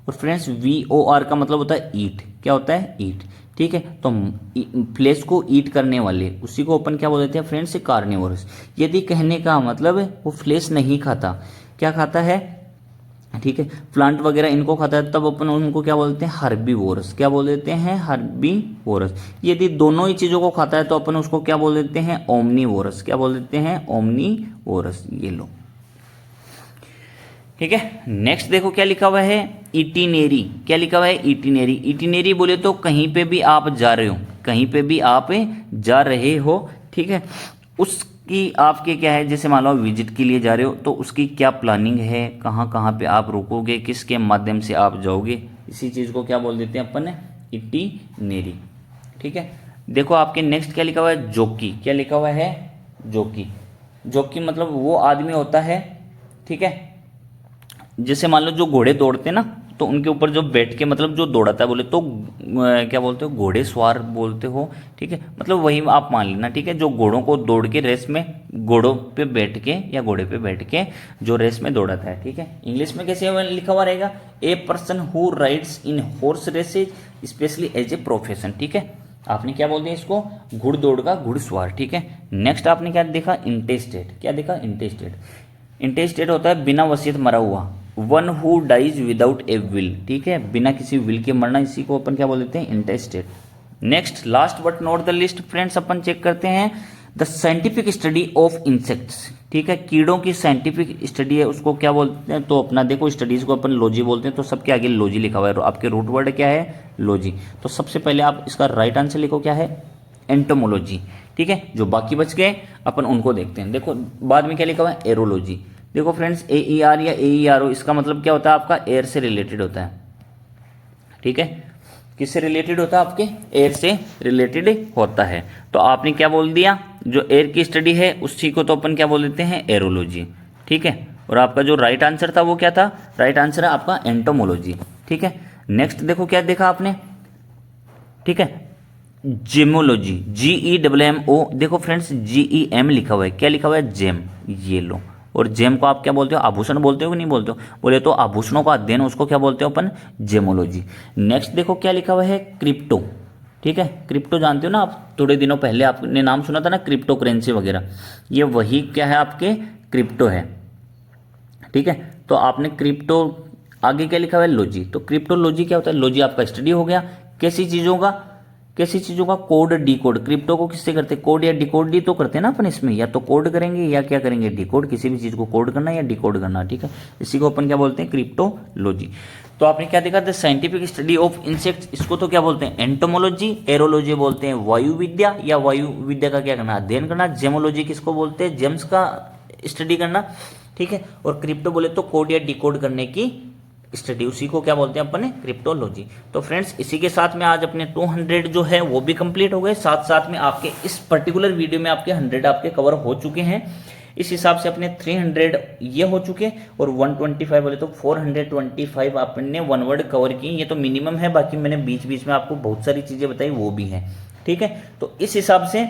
और फ्रेंड्स VOR का मतलब होता है ईट। क्या होता है? ईट। ठीक है, तो फ्लेश को ईट करने वाले, उसी को अपन क्या बोल देते हैं फ्रेंड्स? कार्निवोरस। यदि कहने का मतलब है वो फ्लेश नहीं खाता, क्या खाता है? ठीक है, प्लांट वगैरह इनको खाता है, तब अपन उनको क्या बोलते हैं? हर्बीवोरस। क्या बोल देते हैं? हर्बीवोरस। यदि दोनों ही चीजों को खाता है तो अपन उसको क्या बोल देते हैं? ओमनीवोरस। क्या बोल देते हैं? ओमनीवोरस। ये लो, ठीक है। नेक्स्ट देखो क्या लिखा हुआ है, इटिनेरी। क्या लिखा हुआ है? इटिनेरी। इटिनेरी बोले तो कहीं पे भी आप जा रहे हो, कहीं पे भी आप जा रहे हो, ठीक है, उसकी आपके क्या है, जैसे मान लो विजिट के लिए जा रहे हो तो उसकी क्या प्लानिंग है, कहाँ कहाँ पे आप रुकोगे, किसके माध्यम से आप जाओगे, इसी चीज़ को क्या बोल देते हैं अपन, इटिनेरी। ठीक है, देखो आपके नेक्स्ट क्या लिखा हुआ है, जोकी। क्या लिखा हुआ है? जोकी। जोकी मतलब वो आदमी होता है, ठीक है, जैसे मान लो जो घोड़े दौड़ते हैं ना, तो उनके ऊपर जो बैठ के मतलब जो दौड़ाता है, बोले तो क्या बोलते हो, घोड़े सवार बोलते हो, ठीक है, मतलब वही आप मान लेना, ठीक है, जो घोड़ों को दौड़ के रेस में घोड़ों पे बैठ के या घोड़े पे बैठ के जो रेस में दौड़ाता है, ठीक है। इंग्लिश में कैसे लिखा हुआ रहेगा, a person who rides in horse races specially as a profession. ठीक है, आपने क्या बोल दिया इसको, घुड़दौड़ का घुड़सवार। ठीक है, नेक्स्ट आपने क्या देखा, इंटेस्टेड। क्या देखा, इंटेस्टेड। इंटेस्टेड होता है बिना वसीयत मरा हुआ, one who dies without a will. ठीक है, बिना किसी विल के मरना, इसी को अपन क्या बोल देते हैं, interested. Next last but not the least friends, अपन चेक करते हैं the scientific study of insects. ठीक है, कीड़ों की साइंटिफिक स्टडी है, उसको क्या बोलते हैं, तो अपना देखो स्टडीज को अपन लॉजी बोलते हैं, तो सबके आगे लॉजी लिखा हुआ है, आपके रूट वर्ड क्या है, लॉजी। तो सबसे पहले आप इसका राइट आंसर लिखो, क्या है, एंटोमोलॉजी। ठीक है, जो बाकी बच गए अपन उनको देखते हैं। देखो बाद में क्या लिखा हुआ है, एरोलॉजी। देखो फ्रेंड्स, AER या AERO, इसका मतलब क्या होता है आपका, एयर से रिलेटेड होता है। ठीक है, किससे रिलेटेड होता है, आपके एयर से रिलेटेड होता है। तो आपने क्या बोल दिया, जो एयर की स्टडी है उसी को तो अपन क्या बोल देते हैं, एरोलॉजी। ठीक है, और आपका जो राइट आंसर था वो क्या था, राइट आंसर है आपका एंटोमोलॉजी। ठीक है, नेक्स्ट देखो क्या देखा आपने, ठीक है, जेमोलॉजी, GEMMO। देखो फ्रेंड्स, GEM लिखा हुआ है, क्या लिखा हुआ है, जेम। ये लो, और जेम को आप क्या बोलते हो, आभूषण बोलते हो कि नहीं बोलते हो, बोले तो आभूषणों का अध्ययन, उसको क्या बोलते हो अपन, जेमोलॉजी। नेक्स्ट देखो क्या लिखा हुआ है, क्रिप्टो। ठीक है, क्रिप्टो जानते हो ना आप, थोड़े दिनों पहले आपने नाम सुना था ना, क्रिप्टो करेंसी वगैरह, ये वही क्या है आपके, क्रिप्टो है। ठीक है, तो आपने क्रिप्टो आगे क्या लिखा हुआ है, लॉजी। तो क्रिप्टोलॉजी क्या होता है, लॉजी आपका स्टडी हो गया, कैसी चीजों का कोड डिकोड। क्रिप्टो को किससे करते हैं, कोड या डिकोड ही तो करते हैं ना अपन इसमें, या तो कोड करेंगे या क्या करेंगे, डिकोड, किसी भी चीज को कोड करना या डिकोड करना। ठीक है, इसी को अपन क्या बोलते हैं, क्रिप्टोलॉजी। तो आपने क्या देखा, the scientific study of insects, इसको तो क्या बोलते हैं, एंटोमोलॉजी। एरोलॉजी बोलते हैं वायु विद्या, या वायु विद्या का क्या करना, अध्ययन करना। जेमोलॉजी किसको बोलते हैं, जेम्स का स्टडी करना। ठीक है, और क्रिप्टो बोले तो कोड या डिकोड करने की स्टडी, उसी को क्या बोलते हैं अपन, क्रिप्टोलॉजी। तो फ्रेंड्स इसी के साथ में आज अपने 200 जो है वो भी कंप्लीट हो गए, साथ साथ में आपके इस पर्टिकुलर वीडियो में आपके 100 आपके कवर हो चुके हैं। इस हिसाब से अपने 300 ये हो चुके, और 125 बोले तो 425 आपने वन वर्ड कवर की। ये तो मिनिमम है, बाकी मैंने बीच बीच में आपको बहुत सारी चीजें बताई वो भी है। ठीक है, तो इस हिसाब से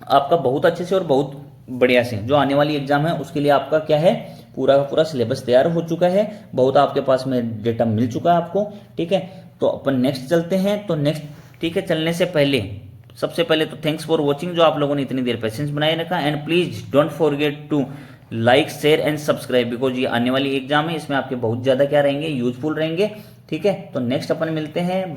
आपका बहुत अच्छे से और बहुत बढ़िया से जो आने वाली एग्जाम है उसके लिए आपका क्या है, पूरा का पूरा सिलेबस तैयार हो चुका है, बहुत आपके पास में डेटा मिल चुका है आपको। ठीक है, तो अपन नेक्स्ट चलते हैं। तो नेक्स्ट, ठीक है, चलने से पहले सबसे पहले तो थैंक्स फॉर वॉचिंग, जो आप लोगों ने इतनी देर पेशेंस बनाए रखा, and please don't forget to like share and subscribe, because ये आने वाली एग्जाम है, इसमें आपके बहुत ज्यादा क्या रहेंगे, यूजफुल रहेंगे। ठीक है, तो नेक्स्ट अपन मिलते हैं।